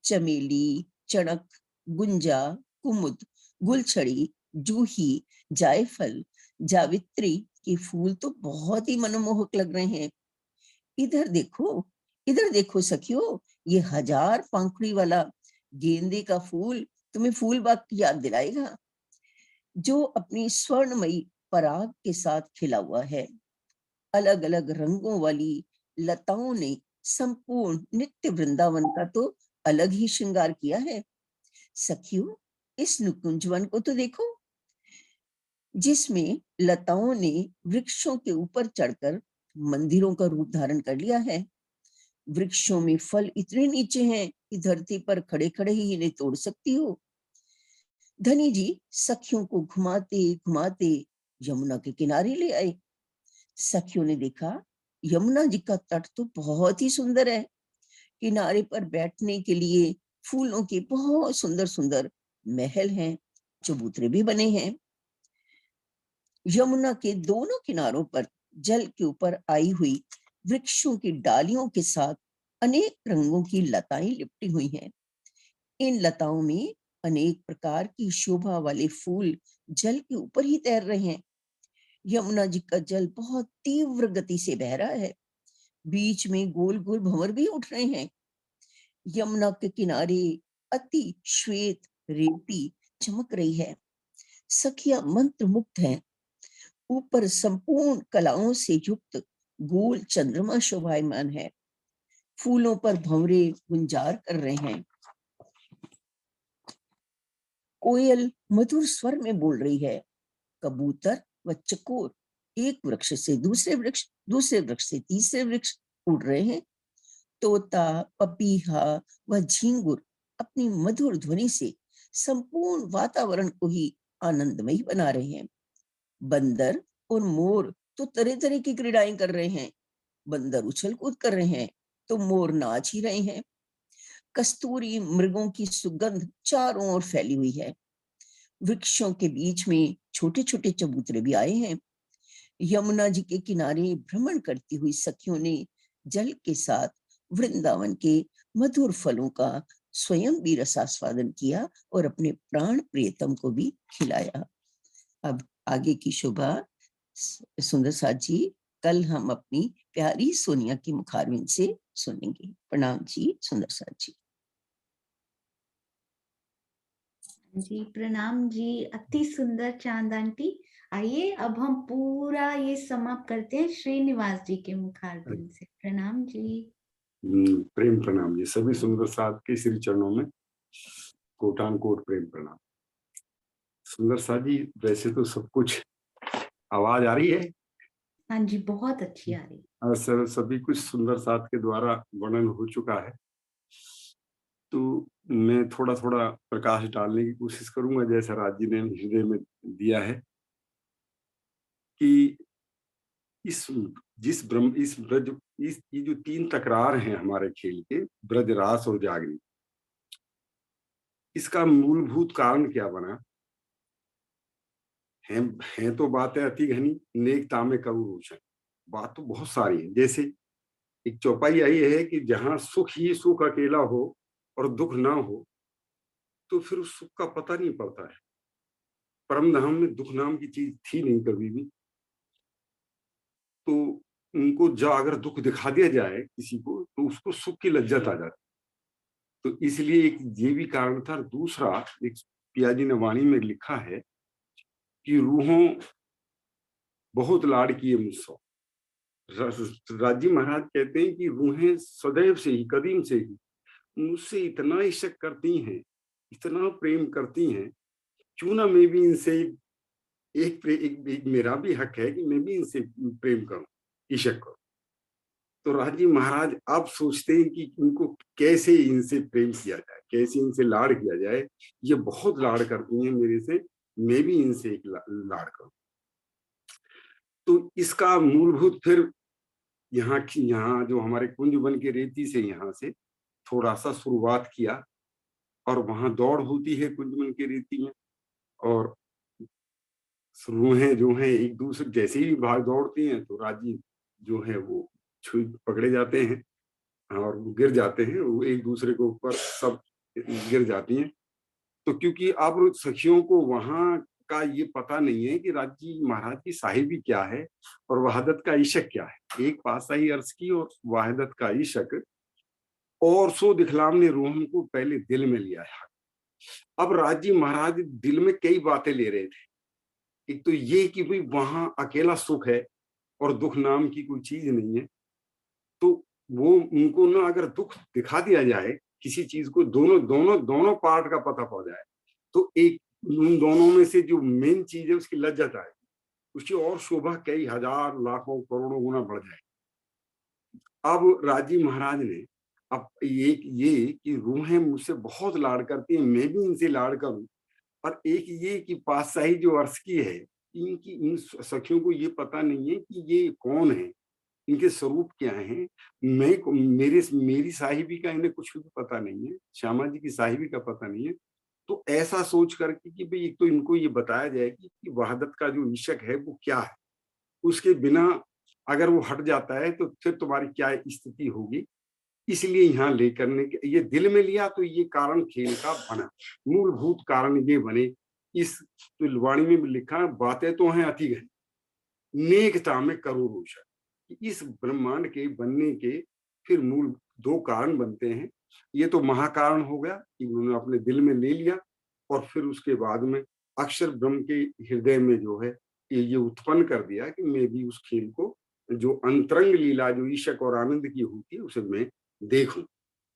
चमेली, चणक, गुंजा, कुमुद, गुलछड़ी, जूही, जायफल, जावित्री के फूल तो बहुत ही मनमोहक लग रहे हैं। इधर देखो सखियो, ये 1000 पंखुड़ी वाला गेंदे का फूल तुम्हें फूल बाग की याद दिलाएगा, जो अपनी स्वर्णमयी पराग के साथ खिला हुआ है। अलग अलग रंगों वाली लताओं ने संपूर्ण नित्य वृंदावन का तो अलग ही श्रृंगार किया है। सखियों, इस निकुंज वन को तो देखो, जिसमें लताओं ने वृक्षों के ऊपर चढ़कर मंदिरों का रूप धारण कर लिया है। वृक्षों में फल इतने नीचे हैं कि धरती पर खड़े खड़े ही इन्हें तोड़ सकती हो। धनी जी सखियों को घुमाते घुमाते यमुना के किनारे ले आए। सखियों ने देखा यमुना जी का तट तो बहुत ही सुंदर है। किनारे पर बैठने के लिए फूलों के बहुत सुंदर सुंदर महल हैं, चबूतरे भी बने हैं। यमुना के दोनों किनारों पर जल के ऊपर आई हुई वृक्षों की डालियों के साथ अनेक रंगों की लताएं लिपटी हुई हैं। इन लताओं में अनेक प्रकार की शोभा वाले फूल जल के ऊपर ही तैर रहे हैं। यमुना जी का जल बहुत तीव्र गति से बह रहा है। बीच में गोल गोल भंवर भी उठ रहे हैं। यमुना के किनारे अति श्वेत रेती चमक रही है। सखियां मंत्रमुग्ध हैं। ऊपर संपूर्ण कलाओं से युक्त गोल चंद्रमा शोभायमान है। फूलों पर भंवरे गुंजार कर रहे हैं। कोयल मधुर स्वर में बोल रही है। कबूतर व चकोर एक वृक्ष से दूसरे वृक्ष, दूसरे वृक्ष से तीसरे वृक्ष उड़ रहे हैं। तोता, पपीहा व झींगुर अपनी मधुर ध्वनि से संपूर्ण वातावरण को ही आनंदमयी बना रहे हैं। बंदर और मोर तो तरह तरह की क्रीड़ाएं कर रहे हैं। बंदर उछल कूद कर रहे हैं तो मोर नाच ही रहे हैं। कस्तूरी मृगों की सुगंध चारों ओर फैली हुई है। वृक्षों के बीच में छोटे छोटे चबूतरे भी आए हैं। यमुना जी के किनारे भ्रमण करती हुई सखियों ने जल के साथ वृंदावन के मधुर फलों का स्वयं भी रसास्वादन किया और अपने प्राण प्रियतम को भी खिलाया। अब आगे की शोभा सुंदर साथ जी कल हम अपनी प्यारी सोनिया की मुखारविंद से सुनेंगे। प्रणाम जी सुंदर साथ जी। जी प्रणाम जी, अति सुंदर चांद आंटी। आइए अब हम पूरा ये समाप्त करते हैं श्रीनिवास जी के मुखारविंद से। प्रणाम जी। प्रेम प्रणाम जी। सभी सुंदर साथ के श्री चरणों में कोटान कोट प्रेम प्रणाम। सुंदर साथ जी, वैसे तो सब कुछ आवाज आ रही है? हाँ जी, बहुत अच्छी आ रही है। और सभी कुछ सुंदर साथ के द्वारा वर्णन हो चुका है, तो मैं थोड़ा थोड़ा प्रकाश डालने की कोशिश करूंगा, जैसा राज जी ने हृदय में दिया है कि इस जिस ब्रह्म इस ब्रज इस ये जो तीन तकरार हैं हमारे खेल के, ब्रज, रास और जागनी, इसका मूलभूत कारण क्या बना है तो बातें अति घनी, नेकता में कबू रोशन। बात तो बहुत सारी है। जैसे एक चौपाई आई है कि जहां सुख ही सुख अकेला हो और दुख ना हो तो फिर उस सुख का पता नहीं पड़ता है। परम धाम में दुख नाम की चीज थी नहीं कभी भी। तो उनको जब अगर दुख दिखा दिया जाए किसी को तो उसको सुख की लज्जत आ जाती। तो इसलिए एक ये भी कारण था। दूसरा, एक पियाजी ने वाणी में लिखा है कि रूहों बहुत लाड़ किए मुझसे। राजी महाराज कहते हैं कि रूहें सदैव से ही, कदीम से ही मुझसे इतना इश्क करती हैं, इतना प्रेम करती हैं, क्यों ना मैं भी इनसे एक मेरा भी हक है कि मैं भी इनसे प्रेम करूं, इश्क करूं। तो राजी महाराज अब सोचते हैं कि इनको कैसे इनसे प्रेम किया जाए, कैसे इनसे लाड़ किया जाए। ये बहुत लाड़ करती हैं मेरे से, मैं भी इनसे एक लाड़ करूं। तो इसका मूलभूत फिर यहाँ जो हमारे कुंज वन के रेती से यहाँ से थोड़ा सा शुरुआत किया, और वहां दौड़ होती है कुंज वन के रेती में, और रूहें जो हैं एक दूसरे जैसे ही भाग दौड़ती हैं तो राजी जो है वो छुई पकड़े जाते हैं और गिर जाते हैं, वो एक दूसरे के ऊपर सब गिर जाती हैं। तो क्योंकि अब सखियों को वहां का ये पता नहीं है कि राजी महाराज की साहिबी क्या है और वहादत का इशक क्या है। एक पातशाही अर्ज की और वहादत का इशक, और सो दिखलाम ने रूहन को पहले दिल में लिया है। अब राजी महाराज दिल में कई बातें ले रहे थे। एक तो ये कि भाई वहां अकेला सुख है और दुख नाम की कोई चीज नहीं है। तो वो उनको ना अगर दुख दिखा दिया जाए किसी चीज को, दोनों दोनों दोनों पार्ट का पता पड़ जाए तो एक उन दोनों में से जो मेन चीज है उसकी लज्जत आए, उसकी और शोभा कई हजार लाखों करोड़ों गुना बढ़ जाए। अब राजी महाराज ने अब ये कि रूहें मुझसे बहुत लाड़ करती हैं, मैं भी इनसे लाड़ करूं, और एक ये कि पातशाही जो अर्श की है, इनकी इन सखियों को ये पता नहीं है कि ये कौन है, इनके स्वरूप क्या हैं। मेरी साहिबी का इन्हें कुछ भी पता नहीं है, श्यामा जी की साहिबी का पता नहीं है। तो ऐसा सोच करके कि भाई एक तो इनको ये बताया जाए कि वहादत का जो इशक है वो क्या है, उसके बिना अगर वो हट जाता है तो फिर तुम्हारी क्या स्थिति होगी। इसलिए यहाँ लेकर ने ये दिल में लिया, तो ये कारण खेल का बना, मूलभूत कारण ये बने। इस तो वाणी में भी लिखा, बातें तो हैं अति घनी, नेकता में करो रोशन। कि इस ब्रह्मांड के बनने के फिर मूल दो कारण बनते हैं। ये तो महाकारण हो गया कि उन्होंने अपने दिल में ले लिया, और फिर उसके बाद में अक्षर ब्रह्म के हृदय में जो है ये उत्पन्न कर दिया कि मैं भी उस खेल को, जो अंतरंग लीला जो ईशक और आनंद की होती है, उसे मैं देखूं,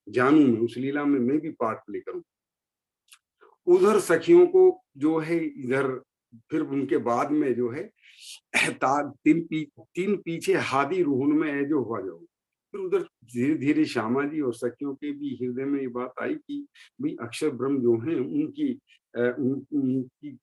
जानूं, मैं उस लीला में मैं भी पार्ट प्ले करूं। उधर सखियों को जो है इधर फिर उनके बाद में जो है तीन पीछे हादी रूहन में है जो हुआ जाओ। फिर उधर धीरे धीरे श्यामा जी और सखियों के भी हृदय में ये बात आई कि भाई अक्षर ब्रह्म जो है उनकी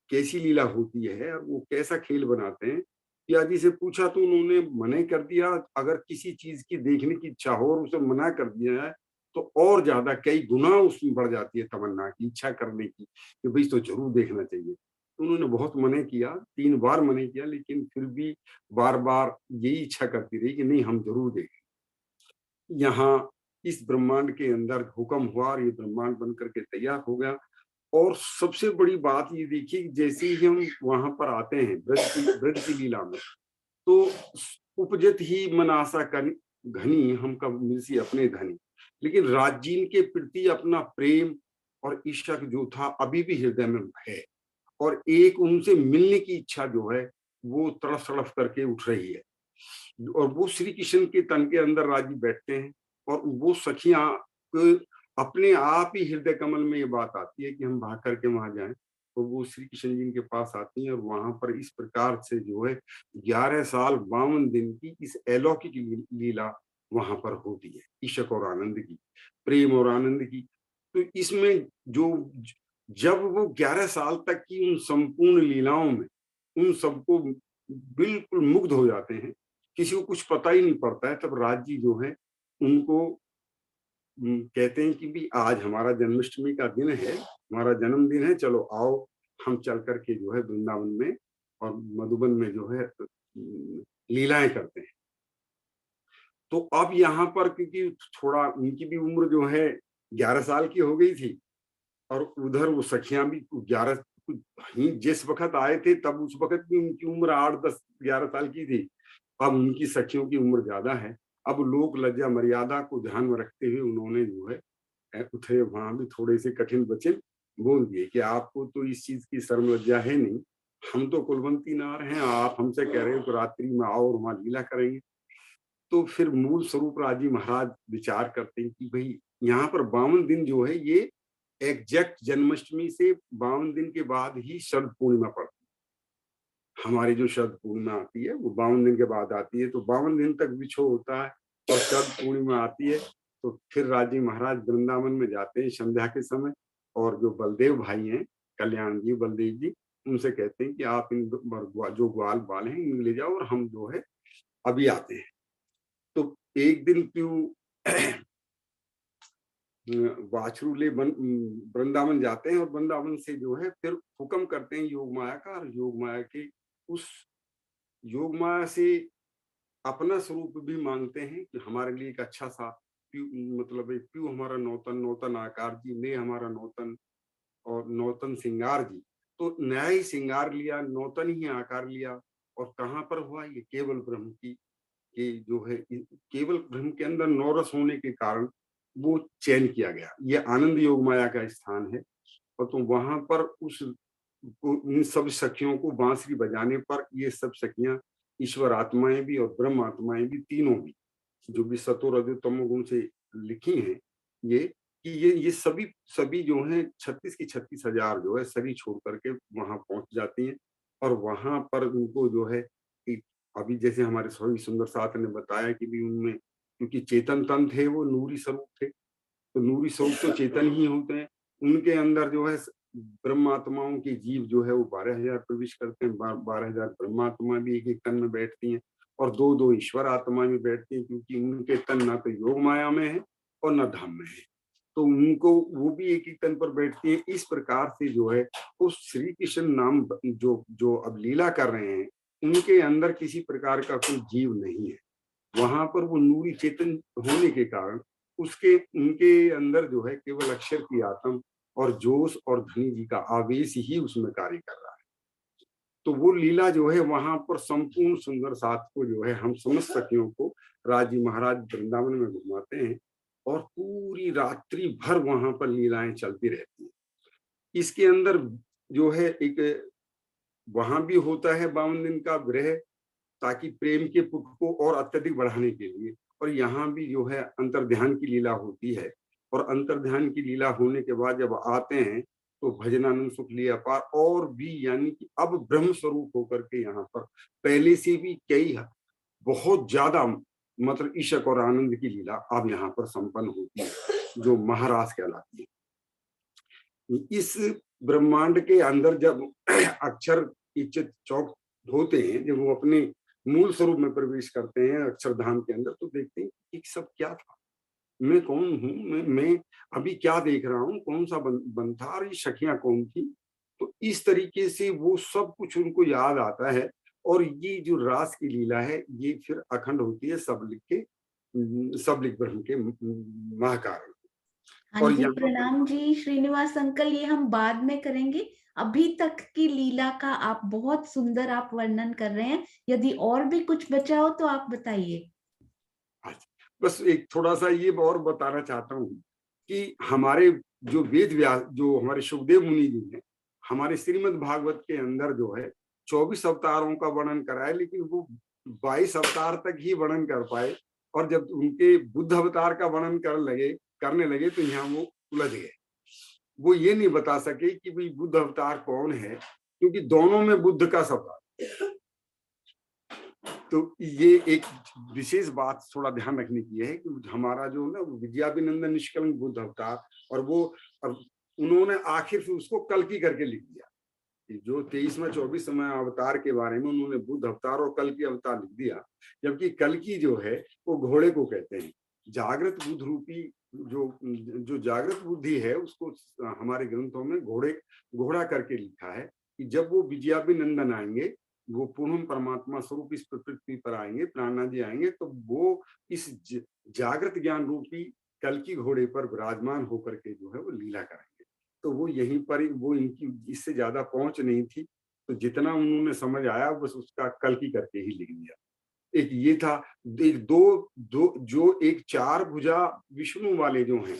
कैसी लीला होती है और वो कैसा खेल बनाते हैं। पिया जी से पूछा तो उन्होंने मना कर दिया, अगर किसी चीज की देखने की इच्छा हो और उसे मना कर दिया है तो और ज्यादा कई गुना उसमें बढ़ जाती है तमन्ना की, इच्छा करने की, कि भाई तो जरूर देखना चाहिए। उन्होंने बहुत मना किया, 3 बार मना किया, लेकिन फिर भी बार बार यही इच्छा करती रही कि नहीं हम जरूर देखें। यहाँ इस ब्रह्मांड के अंदर हुक्म हुआ और ये ब्रह्मांड बन करके तैयार हो गया। और सबसे बड़ी बात ये देखिए, जैसे ही हम वहां पर आते हैं ब्रज की लीला में, तो उपजत ही मन आशा घनी, हम कब मिलसी अपने धनी। लेकिन राजीन के प्रति अपना प्रेम और इश्क जो था अभी भी हृदय में है, और एक उनसे मिलने की इच्छा जो है वो तड़फ तड़फ करके उठ रही है। और वो श्री कृष्ण के तन के अंदर राजी बैठते हैं, और वो सखियां अपने आप ही हृदय कमल में ये बात आती है कि हम भाग करके वहां जाएं। तो वो श्री कृष्ण जी के पास आती हैं, और वहां पर इस प्रकार से जो है 11 साल 52 दिन की इस अलौकिक लीला वहां पर होती है, इशक और आनंद की, प्रेम और आनंद की। तो इसमें जो जब वो 11 साल तक की उन संपूर्ण लीलाओं में उन सबको बिल्कुल मुग्ध हो जाते हैं, किसी को कुछ पता ही नहीं पड़ता है, तब राज जी जो है उनको कहते हैं कि भी आज हमारा जन्माष्टमी का दिन है, हमारा जन्मदिन है, चलो आओ हम चल करके जो है वृंदावन में और मधुबन में जो है लीलाएं करते हैं। तो अब यहाँ पर क्योंकि थोड़ा उनकी भी उम्र जो है 11 साल की हो गई थी, और उधर वो सखियां भी 11 जिस वक्त आए थे तब उस वक्त भी उनकी उम्र 8, 10, 11 साल की थी। अब उनकी सखियों की उम्र ज्यादा है। अब लोक लज्जा मर्यादा को ध्यान में रखते हुए उन्होंने जो है उठे वहां भी थोड़े से कठिन वचन बोल दिए कि आपको तो इस चीज की शर्म लज्जा है नहीं, हम तो कुलवंती नार हैं, आप हमसे कह रहे हो तो रात्रि में आओ और वहां लीला करेंगे। तो फिर मूल स्वरूप राजी महाराज विचार करते हैं कि भाई यहाँ पर 52 दिन जो है ये एग्जैक्ट जन्माष्टमी से 52 दिन के बाद ही शरद पूर्णिमा पड़ती है। हमारी जो शरद पूर्णिमा आती है वो 52 दिन के बाद आती है, तो 52 दिन तक बिछो होता है और शरद पूर्णिमा आती है। तो फिर राजी महाराज वृंदावन में जाते हैं संध्या के समय, और जो बलदेव भाई हैं, कल्याण जी बलदेव जी, उनसे कहते हैं कि आप इन जो ग्वाल बाल हैं इन्हें ले जाओ और हम जो है अभी आते हैं। तो एक दिन क्यों वाछरू ले वृंदावन जाते हैं, और वृंदावन से जो है फिर हुक्म करते हैं योग माया का, और योग माया के उस योग माया से अपना स्वरूप भी मांगते हैं कि हमारे लिए एक अच्छा सा मतलब एक प्यू हमारा नौतन नौतन आकार जी, ने हमारा नौतन और नौतन श्रृंगार जी। तो नया ही श्रृंगार लिया, नौतन ही आकार लिया, और कहाँ पर हुआ ये केवल ब्रह्म की कि जो है केवल ब्रह्म के अंदर 9 रस होने के कारण वो चयन किया गया। ये आनंद योग माया का स्थान है, और तो वहां पर इन सब सखियों को बांसुरी बजाने पर ये सब सखियां ईश्वर आत्माएं भी और ब्रह्म आत्माएं भी, तीनों भी जो भी सतो रजो तमो गुण से लिखी हैं, ये कि ये सभी जो है 36 की 36,000 जो है सभी छोड़ करके वहां पहुंच जाती हैं। और वहां पर उनको जो है कि अभी जैसे हमारे स्वामी सुंदर साथ ने बताया कि भी उनमें क्योंकि चेतन तन थे, वो नूरी स्वरूप थे, तो नूरी स्वरूप तो चेतन ही होते हैं। उनके अंदर जो है ब्रह्मात्माओं के जीव जो है वो 12,000 प्रवेश करते हैं। 12,000 ब्रह्मात्मा भी एक एक तन में बैठती हैं और दो दो ईश्वर आत्मा में बैठती हैं, क्योंकि उनके तन ना तो योग माया में है और न धाम में है, तो उनको वो भी एक एक तन पर बैठती है। इस प्रकार से जो है उस श्री कृष्ण नाम जो जो अब लीला कर रहे हैं, उनके अंदर किसी प्रकार का कोई जीव नहीं है। वहां पर वो नूरी चेतन होने के कारण उसके उनके अंदर जो है केवल अक्षर की आत्म और जोश और धनी जी का आवेश ही उसमें कार्य कर रहा है। तो वो लीला जो है वहां पर संपूर्ण सुंदर साथ को जो है हम समस्त सखियों को राजी महाराज वृंदावन में घुमाते हैं और पूरी रात्रि भर वहां पर लीलाएं चलती रहती हैं। इसके अंदर जो है एक वहां भी होता है 52 दिन का विरह, ताकि प्रेम के पुट को और अत्यधिक बढ़ाने के लिए, और यहाँ भी जो है अंतर्ध्यान की लीला होती है। और अंतर्ध्यान की लीला होने के बाद जब आते हैं तो भजनानंद सुख लिया अपार, और भी यानी कि अब ब्रह्म स्वरूप होकर के यहाँ पर पहले से भी कई बहुत ज्यादा मतलब ईशक और आनंद की लीला अब यहाँ पर संपन्न होती है, जो महाराज कहलाती है। इस ब्रह्मांड के अंदर जब अक्षर इच्छित चौक होते हैं, जब वो अपने मूल स्वरूप में प्रवेश करते हैं अक्षरधाम के अंदर, तो देखते हैं कि सब क्या था, मैं कौन हूँ, मैं अभी क्या देख रहा हूँ, कौन सा बन था, और ये सखियां कौन थी। तो इस तरीके से वो सब कुछ उनको याद आता है। और ये जो रास की लीला है ये फिर अखंड होती है सबलिक ब्रह्म के महाकारण। हाँ और जी, यहाँ प्रणाम जी श्रीनिवास अंकल, ये हम बाद में करेंगे। अभी तक की लीला का आप बहुत सुंदर आप वर्णन कर रहे हैं, यदि और भी कुछ बचा हो तो आप बताइए। बस एक थोड़ा सा ये और बताना चाहता हूँ कि हमारे जो वेद व्यास जो हमारे सुखदेव मुनि जी हैं, हमारे श्रीमद् भागवत के अंदर जो है 24 अवतारों का वर्णन करा है, लेकिन वो 22 अवतार तक ही वर्णन कर पाए। और जब उनके बुद्ध अवतार का वर्णन करने लगे तो यहाँ वो उलझ गए। वो ये नहीं बता सके कि भाई बुद्ध अवतार कौन है, क्योंकि दोनों में बुद्ध का शब्द। तो ये एक विशेष बात थोड़ा ध्यान रखने की है कि हमारा जो ना विद्याभिनंदन निष्कलंक बुद्ध अवतार, और वो अब उन्होंने आखिर से उसको कल्कि करके लिख दिया। जो 23वां 24वां अवतार के बारे में उन्होंने बुद्ध अवतार और कल्कि अवतार लिख दिया, जबकि कल्कि जो है वो घोड़े को कहते हैं। जागृत बुद्ध रूपी जो जागृत बुद्धि है उसको हमारे ग्रंथों में घोड़ा करके लिखा है कि जब वो विद्याभिनंदन आएंगे, वो पूर्ण परमात्मा स्वरूप इस पृथ्वी पर आएंगे, प्राणादि आएंगे, तो वो इस जागृत ज्ञान रूपी कल्कि घोड़े पर विराजमान होकर के जो है वो लीला करेंगे। तो वो यहीं पर वो इनकी इससे ज्यादा पहुंच नहीं थी, तो जितना उन्होंने समझ आया बस उसका कल्कि करके ही लिख दिया। एक ये था। एक दो जो एक 4 भुजा विष्णु वाले जो हैं,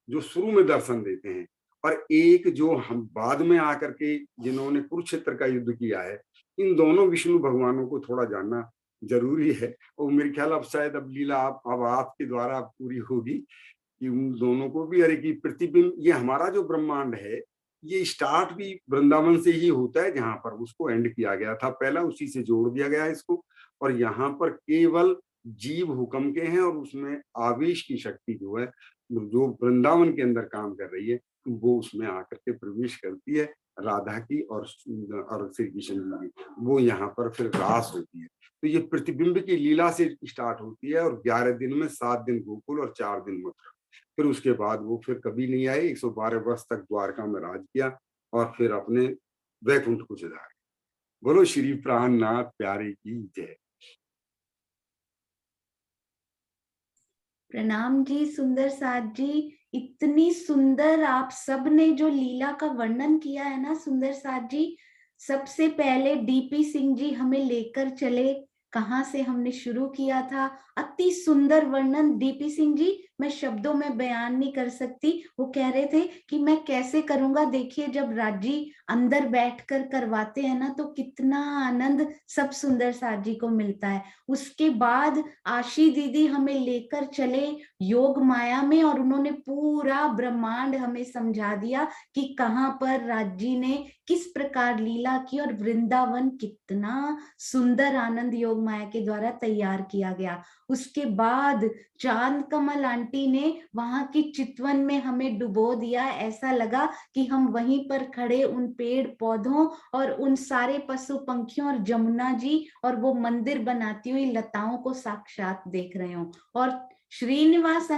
जो शुरू में दर्शन देते हैं, और एक जो हम बाद में आकर के जिन्होंने कुरुक्षेत्र का युद्ध किया है, इन दोनों विष्णु भगवानों को थोड़ा जानना जरूरी है। और मेरे ख्याल अब शायद अब लीला अब आपके द्वारा पूरी होगी कि उन दोनों को भी, अरे कि प्रतिबिंब, ये हमारा जो ब्रह्मांड है ये स्टार्ट भी वृंदावन से ही होता है, जहां पर उसको एंड किया गया था पहला, उसी से जोड़ दिया गया है इसको। और यहाँ पर केवल जीव हुक्म के हैं, और उसमें आवेश की शक्ति जो है जो वृंदावन के अंदर काम कर रही है वो उसमें आकर के प्रवेश करती है, राधा की और श्री कृष्ण जी की, वो यहाँ पर फिर रास होती है। तो ये प्रतिबिंब की लीला से स्टार्ट होती है, और 11 दिन में 7 दिन गोकुल और 4 दिन मथुरा। फिर उसके बाद वो फिर कभी नहीं आए, 112 वर्ष तक द्वारका में राज किया और फिर अपने वैकुंठ को सिधारे। बोलो श्री प्राणनाथ प्यारे की जय। प्रणाम जी सुंदर साथ जी, इतनी सुंदर आप सब ने जो लीला का वर्णन किया है ना सुंदर साथ जी। सबसे पहले डीपी सिंह जी हमें लेकर चले, कहाँ से हमने शुरू किया था, अति सुंदर वर्णन डीपी सिंह जी। मैं शब्दों में बयान नहीं कर सकती। वो कह रहे थे कि मैं कैसे करूंगा, देखिए जब राजी अंदर बैठकर करवाते हैं ना तो कितना आनंद सब सुंदर साथ जी को मिलता है। उसके बाद आशी दीदी हमें लेकर चले योग माया में और उन्होंने पूरा ब्रह्मांड हमें समझा दिया कि कहाँ पर राजी ने किस प्रकार लीला की और वृंदावन कितना सुंदर आनंद योग माया के द्वारा तैयार किया गया। उसके बाद चांद कमल आंटी ने वहां की चितवन में हमें डुबो दिया। ऐसा लगा कि हम वहीं पर खड़े उन पेड़ पौधों और उन सारे पशु पंखियों और जमुना जी और वो मंदिर बनाती हुई लताओं को साक्षात देख रहे हो। और श्रीनिवास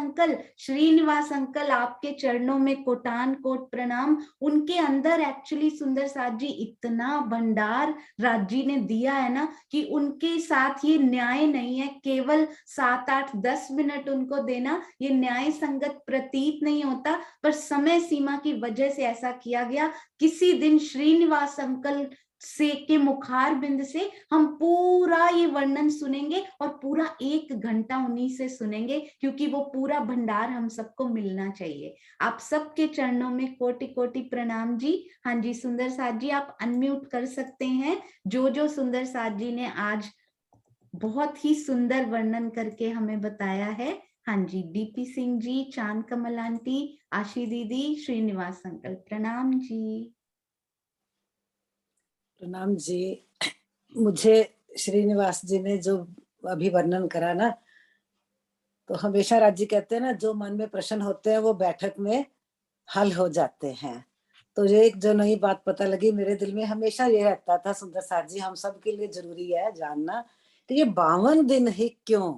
अंकल आपके चरणों में कोटान कोट प्रणाम। उनके अंदर एक्चुअली सुंदर साथ जी इतना भंडार राजी ने दिया है ना कि उनके साथ ये न्याय नहीं है। केवल 7, 8, 10 मिनट उनको देना ये न्याय संगत प्रतीत नहीं होता, पर समय सीमा की वजह से ऐसा किया गया। किसी दिन श्रीनिवास अंकल से के मुखार बिंद से हम पूरा ये वर्णन सुनेंगे और पूरा 1 घंटा उन्हीं से सुनेंगे, क्योंकि वो पूरा भंडार हम सबको मिलना चाहिए। आप सबके चरणों में कोटि कोटि प्रणाम जी। हाँ जी सुंदर साथ जी, आप अनम्यूट कर सकते हैं। जो सुंदर साथ जी ने आज बहुत ही सुंदर वर्णन करके हमें बताया है। हाँ जी, डीपी सिंह जी, चांद कमल आंटी, आशी दीदी, श्रीनिवास अंकल, प्रणाम जी। प्रणाम जी। मुझे श्रीनिवास जी ने जो अभी वर्णन करा ना, तो हमेशा राज जी कहते हैं ना, जो मन में प्रश्न होते हैं वो बैठक में हल हो जाते हैं। तो ये एक जो नई बात पता लगी मेरे दिल में, हमेशा ये रहता था सुंदर साथ जी हम सब के लिए जरूरी है जानना कि ये 52 दिन ही क्यों।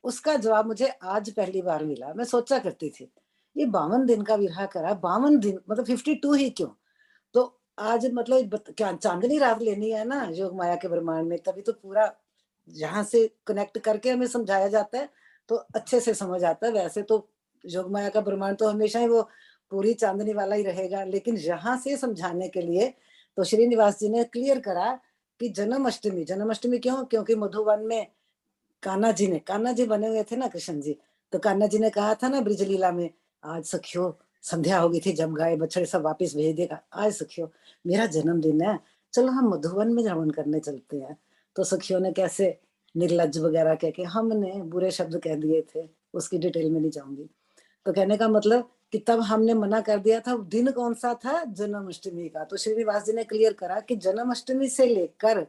उसका जवाब मुझे आज पहली बार मिला। मैं सोचा करती थी ये 52 दिन का विरह करा, 52 दिन मतलब 52 ही क्यों। तो आज मतलब क्या चांदनी रात लेनी है ना योग माया के ब्रह्मांड में, तभी तो पूरा यहाँ से कनेक्ट करके हमें समझाया जाता है तो अच्छे से समझ आता है। वैसे तो योग माया का ब्रह्मांड तो हमेशा ही वो पूरी चांदनी वाला ही रहेगा, लेकिन यहाँ से समझाने के लिए तो श्रीनिवास जी ने क्लियर करा कि जन्माष्टमी क्यों, क्योंकि मधुवन में कान्हा जी बने हुए थे ना कृष्ण जी। तो कान्हा जी ने कहा था ना ब्रिज लीला में, आज सखियो संध्या हो गई थी, जब गाय बछड़े सब वापस भेज देगा, आज सखियो मेरा जन्मदिन है, चलो हम मधुवन में हवन करने चलते हैं। तो सखियों ने कैसे निर्लज वगैरह कह के हमने बुरे शब्द कह दिए थे, उसकी डिटेल में नहीं जाऊंगी। तो कहने का मतलब कि तब हमने मना कर दिया था। दिन कौन सा था? जन्माष्टमी का। तो श्रीनिवास जी ने क्लियर करा कि जन्माष्टमी से लेकर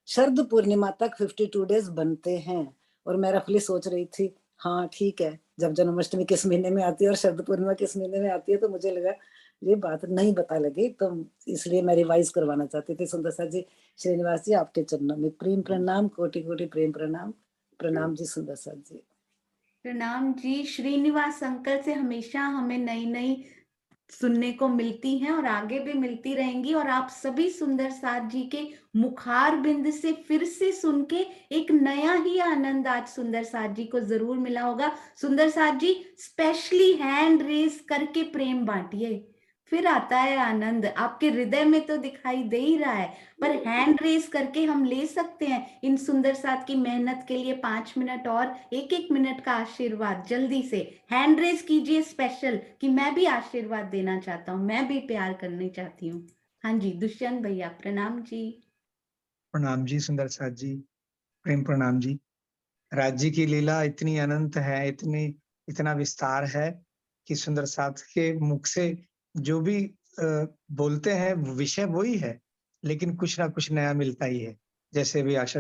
शरद पूर्णिमा तक 52 डेज बनते हैं। और मैं रफली सोच रही थी हाँ ठीक है, जब जन्माष्टमी किस महीने में आती है और शरद पूर्णिमा किस महीने में आती है, तो मुझे लगा ये बात नहीं पता लगी, तो इसलिए मैं रिवाइज करवाना चाहती थी। सुंदर साथ जी, श्रीनिवास जी आपके चरणों में प्रेम प्रणाम, कोटि कोटि प्रेम प्रणाम। प्रणाम जी सुंदर साथ जी। प्रणाम जी। श्रीनिवास अंकल से हमेशा हमें नई नई सुनने को मिलती हैं और आगे भी मिलती रहेंगी। और आप सभी सुंदर साथ जी के मुखार बिंद से फिर से सुन के एक नया ही आनंद आज सुंदर साथ जी को जरूर मिला होगा। सुंदर साथ जी स्पेशली हैंड रेस करके प्रेम बांटिए, फिर आता है आनंद। आपके हृदय में तो दिखाई दे ही रहा है, पर हैंड रेस करके हम ले सकते हैं इन सुंदर साथ की मेहनत के लिए 5 मिनट और 1-1 मिनट का आशीर्वाद। जल्दी से हैंड रेस कीजिए स्पेशल कि मैं भी आशीर्वाद देना चाहता हूँ, मैं भी प्यार करनी चाहती हूँ। हाँ जी दुष्यंत भैया, प्रणाम जी। प्रणाम जी सुंदर साथ जी, प्रेम प्रणाम जी। राज जी की लीला इतनी अनंत है, इतना विस्तार है कि सुंदर साथ के मुख से जो भी बोलते हैं विषय वही है, लेकिन कुछ ना कुछ नया मिलता ही है। जैसे भी आशा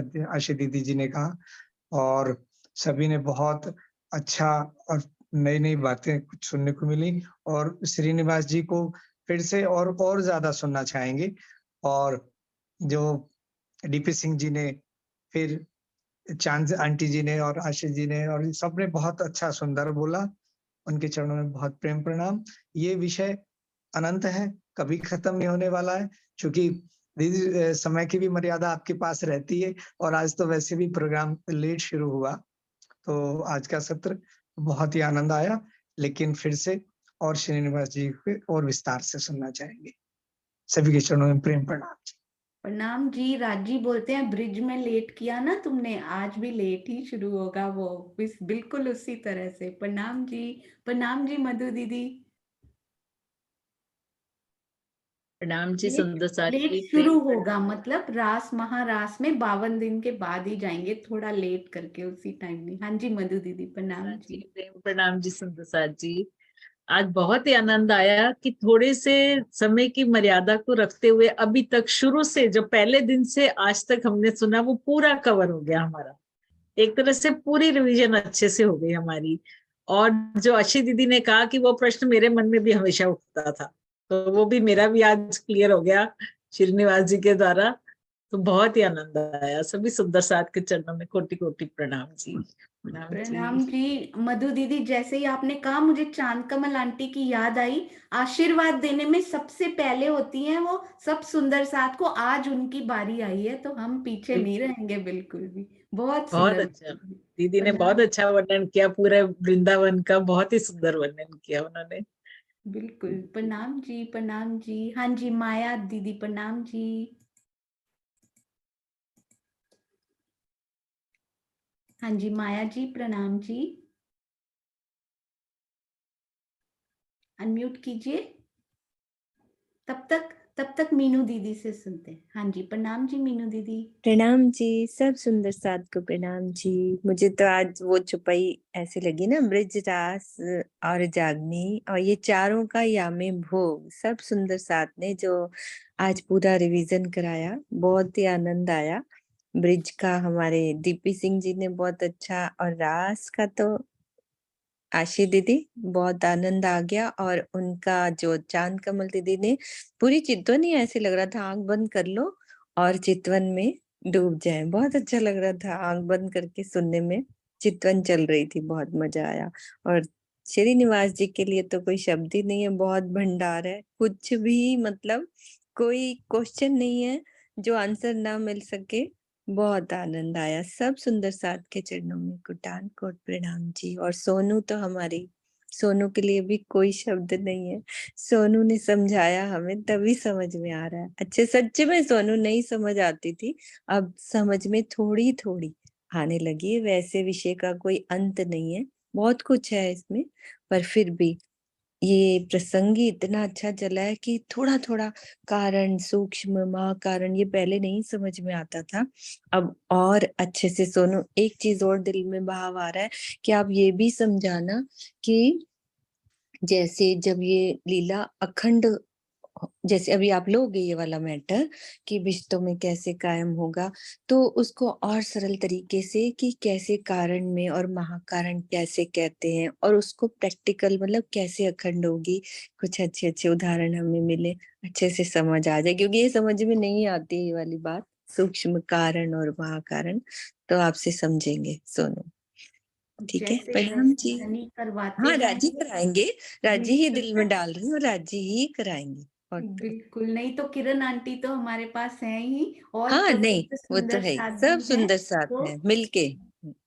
दीदी जी ने कहा, और सभी ने बहुत अच्छा और नई नई बातें कुछ सुनने को मिली। और श्रीनिवास जी को फिर से और ज्यादा सुनना चाहेंगे। और जो डीपी सिंह जी ने, फिर चांद आंटी जी ने और आशीष जी ने, और सबने बहुत अच्छा सुंदर बोला। उनके चरणों में बहुत प्रेम प्रणाम। ये विषय अनंत है, कभी खत्म नहीं होने वाला है, क्योंकि दीदी समय की भी मर्यादा आपके पास रहती है। और आज तो वैसे भी प्रोग्राम लेट शुरू हुआ, तो आज का सत्र बहुत ही आनंद आया। लेकिन फिर से और श्रीनिवास जी को और विस्तार से सुनना चाहेंगे। सभी के चरणों में प्रेम प्रणाम। प्रणाम जी। राजी बोलते हैं ब्रिज में लेट किया ना तुमने, आज भी लेट ही शुरू होगा वो, बिल्कुल उसी तरह से। प्रणाम जी। प्रणाम जी मधु दीदी। प्रणाम जी लेट सुंदर साथ लेट जी, शुरू प्रेम होगा, मतलब रास महारास में 52 दिन के बाद ही जाएंगे, थोड़ा लेट करके, उसी टाइम नहीं। हाँ जी मधु दीदी प्रणाम जी, जी। प्रेम प्रणाम जी सुंदर साथ जी। आज बहुत ही आनंद आया कि थोड़े से समय की मर्यादा को रखते हुए अभी तक शुरू से जो पहले दिन से आज तक हमने सुना वो पूरा कवर हो गया हमारा। एक तरह से पूरी रिवीजन अच्छे से हो गई हमारी। और जो अच्छी दीदी ने कहा कि वो प्रश्न मेरे मन में भी हमेशा उठता था, तो वो भी मेरा भी आज क्लियर हो गया श्रीनिवास जी के द्वारा। तो बहुत ही आनंद आया। सभी सुंदर साथ के चरणों में कोटि कोटि प्रणाम जी। प्रणाम प्रणाम जी। जी। मधु दीदी जैसे ही आपने कहा, मुझे चांद कमल आंटी की याद आई। आशीर्वाद देने में सबसे पहले होती हैं वो सब सुंदर साथ को, आज उनकी बारी आई है, तो हम पीछे नहीं बिल्कुल, रहेंगे बिल्कुल भी। बहुत बहुत सुंदर। अच्छा। दीदी ने बहुत प्रणाम। अच्छा वर्णन किया, पूरे वृंदावन का बहुत ही सुंदर वर्णन किया उन्होंने। बिल्कुल प्रणाम जी। प्रणाम जी। हाँ जी माया दीदी प्रणाम जी। हाँ जी माया जी प्रणाम जी। अनम्यूट कीजिए। तब तक मीनू दीदी से सुनते हैं। हाँ जी प्रणाम जी मीनू दीदी। प्रणाम जी, सब सुंदर साथ को प्रणाम जी। मुझे तो आज वो चुपाई ऐसे लगी ना, ब्रिज रास और जागनी और ये चारों का यामे भोग, सब सुंदर साथ ने जो आज पूरा रिवीजन कराया, बहुत ही आनंद आया। ब्रिज का हमारे डीपी सिंह जी ने बहुत अच्छा, और रास का तो आशी दीदी बहुत आनंद आ गया। और उनका जो चांद कमल दीदी ने पूरी चितवन ही ऐसे लग रहा था आंख बंद कर लो और चितवन में डूब जाए, बहुत अच्छा लग रहा था आंख बंद करके सुनने में। चितवन चल रही थी, बहुत मजा आया। और श्रीनिवास जी के लिए तो कोई शब्द ही नहीं है, बहुत भंडार है, कुछ भी मतलब कोई क्वेश्चन नहीं है जो आंसर ना मिल सके। बहुत आनंद आया। सब सुंदर साथ के चरणों में कोटान कोट प्रणाम जी। और सोनू तो हमारी, सोनू के लिए भी कोई शब्द नहीं है। सोनू ने समझाया हमें तभी समझ में आ रहा है। अच्छे सच्चे में सोनू नहीं समझ आती थी, अब समझ में थोड़ी थोड़ी आने लगी है। वैसे विषय का कोई अंत नहीं है, बहुत कुछ है इसमें, पर फिर भी ये प्रसंग ही इतना अच्छा चला है कि थोड़ा थोड़ा कारण, सूक्ष्म महाकारण, ये पहले नहीं समझ में आता था, अब और अच्छे से। सोनू एक चीज और दिल में भाव आ रहा है कि आप ये भी समझाना कि जैसे जब ये लीला अखंड, जैसे अभी आप लोगे ये वाला मैटर कि रिश्तों में कैसे कायम होगा, तो उसको और सरल तरीके से कि कैसे कारण में और महाकारण कैसे कहते हैं, और उसको प्रैक्टिकल मतलब कैसे अखंड होगी, कुछ अच्छे अच्छे उदाहरण हमें मिले, अच्छे से समझ आ जाए, क्योंकि ये समझ में नहीं आती ये वाली बात, सूक्ष्म कारण और महाकारण। तो आपसे समझेंगे सोनू। ठीक है, जैसे प्रणाम जैसे जी। धनी करवाते हाँ राजी जाएंगे। कराएंगे, राजी ही बिल्कुल। दिल में डाल रही हूँ, राजी ही कराएंगे। और तो बिल्कुल, नहीं तो किरण आंटी तो हमारे पास है ही, और हाँ, तो नहीं वैसे वो तो सुंदर है ही, साथ सब भी है। सुंदर साथ तो है मिलके।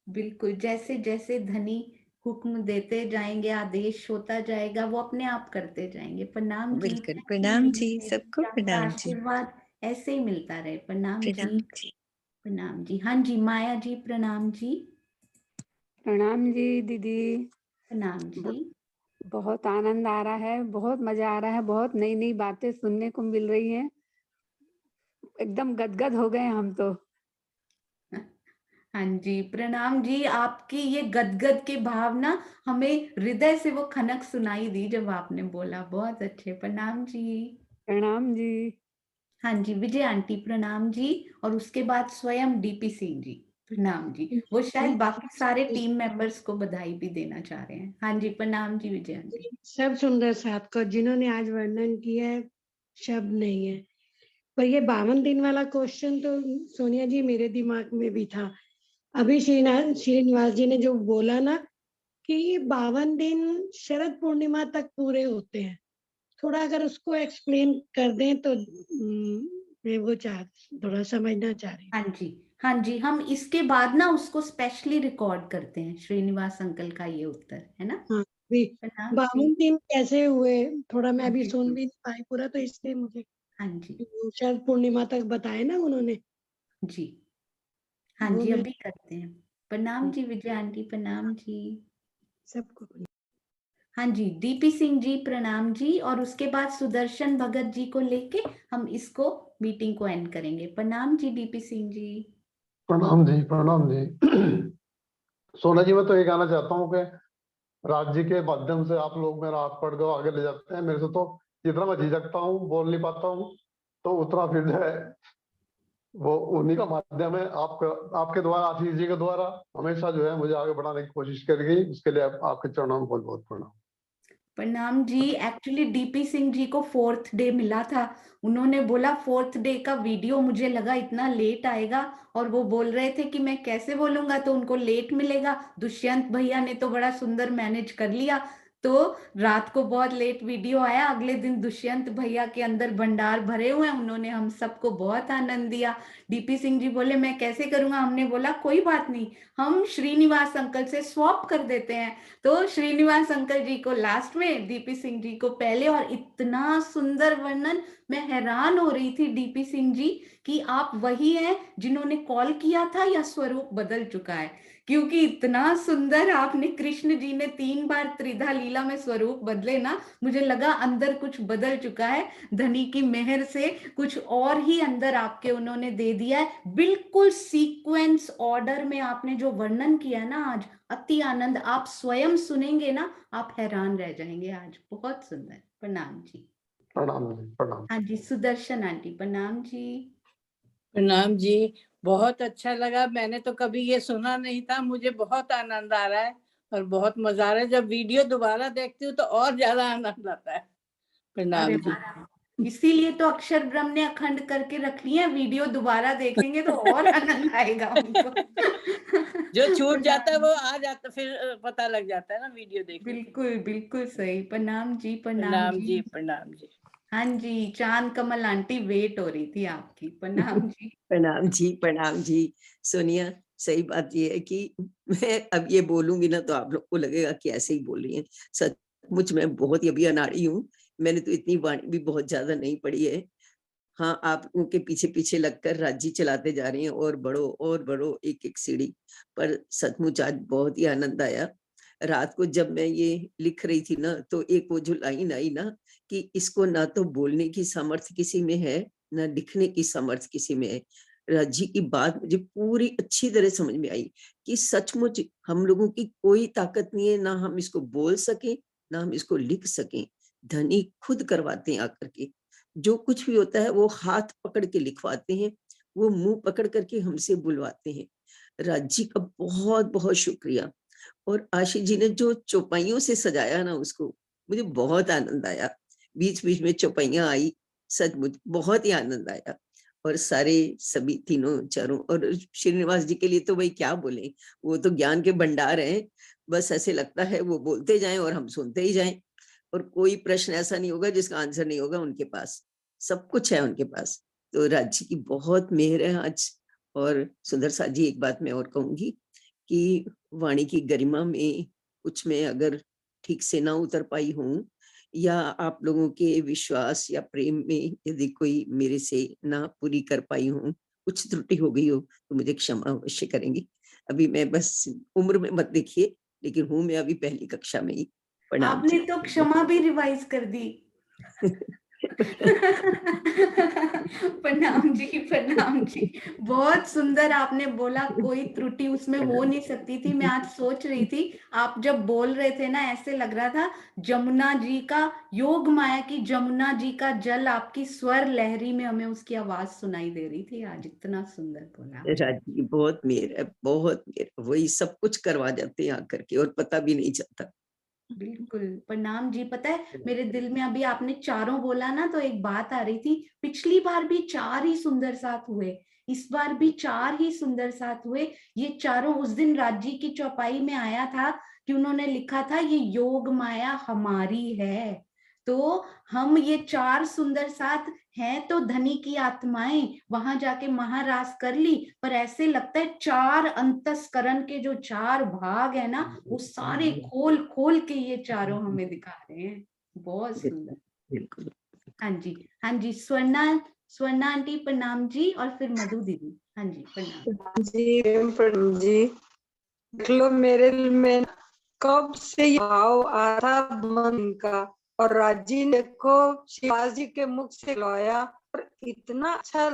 बिल्कुल जैसे जैसे धनी हुक्म देते जाएंगे, आदेश होता जाएगा, वो अपने आप करते जाएंगे। प्रणाम जी। बिल्कुल थैंक यू प्रणाम मीनू जी, दीदी, सबको आपका प्रणाम जी। आशीर्वाद ऐसे ही मिलता रहे। प्रणाम जी। प्रणाम जी। प्रणाम जी। हाँ जी माया जी प्रणाम जी। प्रणाम जी दीदी। प्रणाम ब- जी। बहुत आनंद आ रहा है, बहुत मजा आ रहा है, बहुत नई नई बातें सुनने को मिल रही हैं। एकदम गदगद हो गए हम तो। हाँ जी प्रणाम जी। आपकी ये गदगद के भावना हमें हृदय से वो खनक सुनाई दी जब आपने बोला, बहुत अच्छे। प्रणाम जी। प्रणाम जी। हाँ जी विजय आंटी प्रणाम जी। और उसके बाद स्वयं डीपी सिंह जी प्रणाम जी। वो शायद बाकी सारे टीम मेंबर्स को बधाई भी देना चाह रहे हैं। हाँ जी प्रणाम जी विजय आंटी। सब सुंदर साथ को जिन्होंने आज वर्णन किया है, शब्द नहीं है। पर ये 52 दिन वाला क्वेश्चन तो सोनिया जी मेरे दिमाग में भी था। अभी श्रीनिवास जी ने जो बोला ना कि ये 52 दिन शरद पूर्णिमा तक पूरे होते हैं, थोड़ा अगर उसको एक्सप्लेन कर दें तो मैं वो थोड़ा समझना चाह रही हाँ जी। हाँ जी, हम इसके बाद ना उसको स्पेशली रिकॉर्ड करते हैं, श्रीनिवास अंकल का ये उत्तर है ना। हूँ। हाँ भी प्रणाम 52 जी। दिन कैसे हुए, थोड़ा मैं अभी सुन बिल्कुल। भी नहीं पाई पूरा, तो इसलिए मुझे हाँ जी वो शायद पूर्णिमा तक बताए ना उन्होंने। जी, हाँ वो जी मैं अभी करते हैं। प्रणाम जी विजया आंटी, प्रणाम जी। सबको हाँ जी, डीपी सिंह जी प्रणाम जी, और उसके बाद सुदर्शन भगत जी को लेके हम इसको मीटिंग को एंड करेंगे। प्रणाम जी डीपी सिंह जी। प्रणाम जी, प्रणाम जी। सोना जी, मैं तो ये कहना चाहता हूँ कि राज्य के माध्यम से आप लोग मेरा हाथ पकड़ कर आगे ले जाते हैं। मेरे से तो जितना मैं झिझकता हूँ, बोल नहीं पाता हूँ, तो उतना फिर जो है वो उन्हीं का माध्यम है। आपके द्वारा, आशीष जी के द्वारा हमेशा जो है मुझे आगे बढ़ाने की कोशिश करी गई। उसके लिए आपके चरणों में बहुत बहुत प्रणाम। प्रणाम जी। एक्चुअली डीपी सिंह जी को 4th डे मिला था, उन्होंने बोला 4th डे का वीडियो, मुझे लगा इतना लेट आएगा, और वो बोल रहे थे कि मैं कैसे बोलूंगा, तो उनको लेट मिलेगा। दुष्यंत भैया ने तो बड़ा सुंदर मैनेज कर लिया, तो रात को बहुत लेट वीडियो आया। अगले दिन दुष्यंत भैया के अंदर भंडार भरे हुए हैं, उन्होंने हम सबको बहुत आनंद दिया। डीपी सिंह जी बोले मैं कैसे करूंगा, हमने बोला कोई बात नहीं, हम श्रीनिवास अंकल से स्वैप कर देते हैं। तो श्रीनिवास अंकल जी को लास्ट में, डीपी सिंह जी को पहले, और इतना सुंदर वर्णन, मैं हैरान हो रही थी डीपी सिंह जी कि आप वही हैं जिन्होंने कॉल किया था या स्वरूप बदल चुका है, क्योंकि इतना सुंदर आपने, कृष्ण जी ने 3 बार त्रिधा लीला में स्वरूप बदले ना, मुझे लगा अंदर कुछ बदल चुका है। धनी की मेहर से कुछ और ही अंदर आपके उन्होंने दे दिया है। बिल्कुल सीक्वेंस ऑर्डर में आपने जो वर्णन किया है ना आज, अति आनंद। आप स्वयं सुनेंगे ना, आप हैरान रह जाएंगे। आज बहुत सुंदर। प्रणाम जी। प्रणाम जी, प्रणाम। हाँ जी, सुदर्शन आंटी प्रणाम जी। प्रणाम जी, बहुत अच्छा लगा। मैंने तो कभी ये सुना नहीं था, मुझे बहुत आनंद आ रहा है और बहुत मजा आ रहा है। जब वीडियो दोबारा देखती हूँ तो और ज्यादा आनंद आता है। अरे प्रणाम जी। वाह, इसीलिए तो अक्षर ब्रह्म ने अखंड करके रख लिया है, वीडियो दोबारा देखेंगे तो और आनंद आएगा उनको। जो छूट जाता है प्रणाम। वो आ जाता, फिर पता लग जाता है ना वीडियो देखने से। बिल्कुल बिल्कुल सही। प्रणाम जी, प्रणाम प्रणाम जी। जी, प्रणाम जी। हाँ जी, चांद कमल आंटी वेट हो रही थी आपकी। प्रणाम जी। प्रणाम जी, प्रणाम जी। सोनिया, सही बात ये है कि मैं अब ये बोलूंगी ना तो आप लोग को लगेगा कि ऐसे ही बोल रही हैं। सचमुच मैं बहुत ही अभी अनाड़ी हूँ। मैंने तो इतनी वाणी भी बहुत ज्यादा नहीं पढ़ी है। हाँ, आप उनके पीछे पीछे लगकर राज्य चलाते जा रही हैं, और बढ़ो एक एक सीढ़ी पर। सचमुच आज बहुत ही आनंद आया। रात को जब मैं ये लिख रही थी ना, तो एक वो जो लाइन आई ना कि इसको ना तो बोलने की सामर्थ्य किसी में है, ना लिखने की सामर्थ्य किसी में है। राज्य की बात मुझे पूरी अच्छी तरह समझ में आई कि सचमुच हम लोगों की कोई ताकत नहीं है, ना हम इसको बोल सके, ना हम इसको लिख सकें। धनी खुद करवाते हैं आकर के। जो कुछ भी होता है वो हाथ पकड़ के लिखवाते हैं, वो मुंह पकड़ करके हमसे बुलवाते हैं। राज्य का बहुत बहुत शुक्रिया। और आशीष जी ने जो चौपाइयों से सजाया ना उसको, मुझे बहुत आनंद आया। बीच बीच में चौपाइयां आई, सचमुच बहुत ही आनंद आया। और सारे सभी तीनों चारों, और श्रीनिवास जी के लिए तो भाई क्या बोले, वो तो ज्ञान के भंडार हैं। बस ऐसे लगता है वो बोलते जाएं और हम सुनते ही जाएं, और कोई प्रश्न ऐसा नहीं होगा जिसका आंसर नहीं होगा उनके पास। सब कुछ है उनके पास। तो राज्य की बहुत मेहर है आज। और सुंदर साथ जी, एक बात मैं और कहूंगी कि वाणी की गरिमा में कुछ मैं अगर ठीक से ना उतर पाई हूँ, या आप लोगों के विश्वास या प्रेम में यदि कोई मेरे से ना पूरी कर पाई हूँ, कुछ त्रुटि हो गई हो, तो मुझे क्षमा अवश्य करेंगे। अभी मैं बस, उम्र में मत देखिए, लेकिन हूँ मैं अभी पहली कक्षा में ही। प्रणाम आपने जी। तो क्षमा भी रिवाइज कर दी। प्रणाम जी, प्रणाम जी। बहुत सुंदर आपने बोला, कोई त्रुटि उसमें हो नहीं सकती थी। मैं आज सोच रही थी, आप जब बोल रहे थे ना, ऐसे लग रहा था जमुना जी का, योग माया की जमुना जी का जल आपकी स्वर लहरी में हमें उसकी आवाज सुनाई दे रही थी। आज इतना सुंदर बोला आपने। राजी की बहुत मेहर है, बहुत मेहर। वही सब कुछ करवा जाते हैं आकर के, और पता भी नहीं चलता। बिल्कुल। प्रणाम जी। पता है मेरे दिल में अभी आपने चारों बोला ना, तो एक बात आ रही थी। पिछली बार भी 4 ही सुंदर साथ हुए, इस बार भी 4 ही सुंदर साथ हुए। ये चारों, उस दिन राज्य की चौपाई में आया था कि उन्होंने लिखा था ये योग माया हमारी है। तो हम ये 4 सुंदर साथ हैं, तो धनी की आत्माएं वहां जाके महारास कर ली, पर ऐसे लगता है 4 अंतस्करण के जो 4 भाग है ना, वो सारे खोल खोल के ये चारों हमें दिखा रहे हैं। बहुत सुंदर। बिल्कुल। हाँ जी, हाँ जी, स्वर्णा आंटी प्रणाम जी, और फिर मधु दीदी। हाँ जी प्रणाम जी प्रणाम जी। देख लो मेरे दिल में कब से ये भाव आ रहा मन का, और राजी ने देखो शिवाजी के मुख से लौया, और इतना अच्छा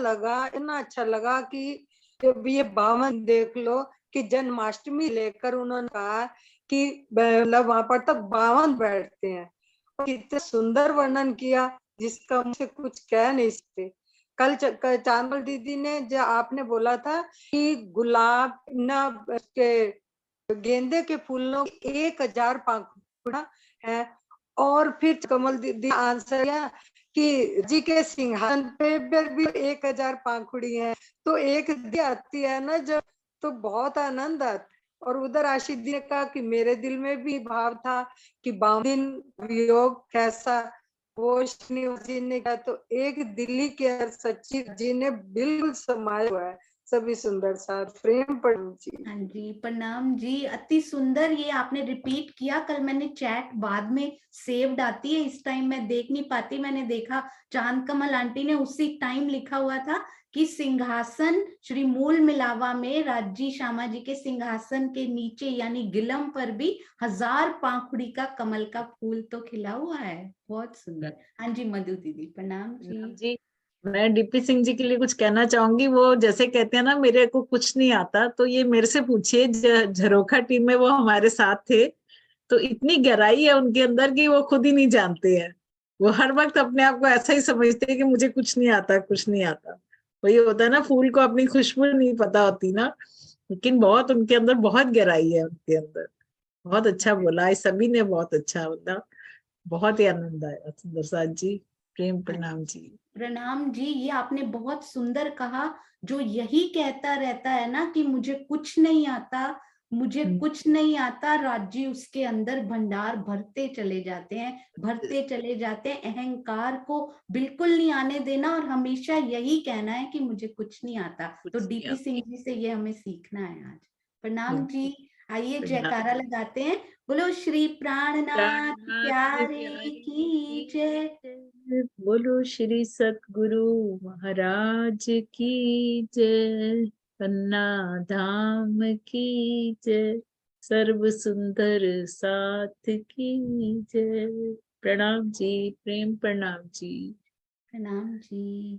लगा कि जब ये 52 देख लो कि जन्माष्टमी लेकर उन्होंने कहा कि मतलब वहां पर तक 52 बैठते हैं, और कितने सुंदर वर्णन किया जिसका मुझे कुछ कह नहीं सकते। कल चांदमल दीदी ने जो आपने बोला था कि गुलाब ना के गेंदे के फूलों की 1000 पंखुड़ा है, और फिर कमल दीदी आंसर किया कि जी के सिंहासन पे भी 1000 पंखुड़ी है। तो एक दी आती है ना जब, तो बहुत आनंद आता। और उधर आशीष जी ने कहा कि मेरे दिल में भी भाव था कि 52 दिन वियोग कैसा, वो श्रीनिवास जी ने कहा, तो एक दिल्ली के अंदर सच्ची जी ने बिल्कुल समाया हुआ है। सभी सुंदर साथ प्रेम प्रणाम जी। हाँ जी प्रणाम जी, अति सुंदर। ये आपने रिपीट किया, कल मैंने चैट बाद में सेव्ड आती है, इस टाइम मैं देख नहीं पाती, मैंने देखा चांद कमल आंटी ने उसी टाइम लिखा हुआ था कि सिंहासन श्री मूल मिलावा में राजी श्यामा जी के सिंहासन के नीचे यानी गिलम पर भी 1000 पाखुड़ी का कमल का फूल तो खिला हुआ है। बहुत सुंदर। हाँ जी मधु दीदी प्रणाम जी। जी मैं डीपी सिंह जी के लिए कुछ कहना चाहूंगी। वो जैसे कहते हैं ना मेरे को कुछ नहीं आता, तो ये मेरे से पूछिए, झरोखा टीम में वो हमारे साथ थे, तो इतनी गहराई है उनके अंदर कि वो खुद ही नहीं जानते हैं। वो हर वक्त अपने आप को ऐसा ही समझते हैं कि मुझे कुछ नहीं आता, कुछ नहीं आता। वही होता है ना, फूल को अपनी खुशबू नहीं पता होती ना, लेकिन बहुत उनके अंदर बहुत गहराई है उनके अंदर। बहुत अच्छा बोला, इस सभी ने बहुत अच्छा बोला, बहुत ही आनंद आया। सुंदर साथ जी प्रेम प्रणाम जी। प्रणाम जी, ये आपने बहुत सुंदर कहा। जो यही कहता रहता है ना कि मुझे कुछ नहीं आता, मुझे कुछ नहीं आता, राज्य उसके अंदर भंडार भरते चले जाते हैं, भरते चले जाते हैं। अहंकार को बिल्कुल नहीं आने देना और हमेशा यही कहना है कि मुझे कुछ नहीं आता। तो डीपी सिंह जी से ये हमें सीखना है आज। प्रणाम जी। आइए जयकारा लगाते हैं। बोलो श्री प्राणनाथ प्यारे की जय। बोलो श्री सतगुरु महाराज की जय। पन्ना धाम की जय। सर्व सुंदर साथ की जय। प्रणाम जी, प्रेम प्रणाम जी। प्रणाम जी।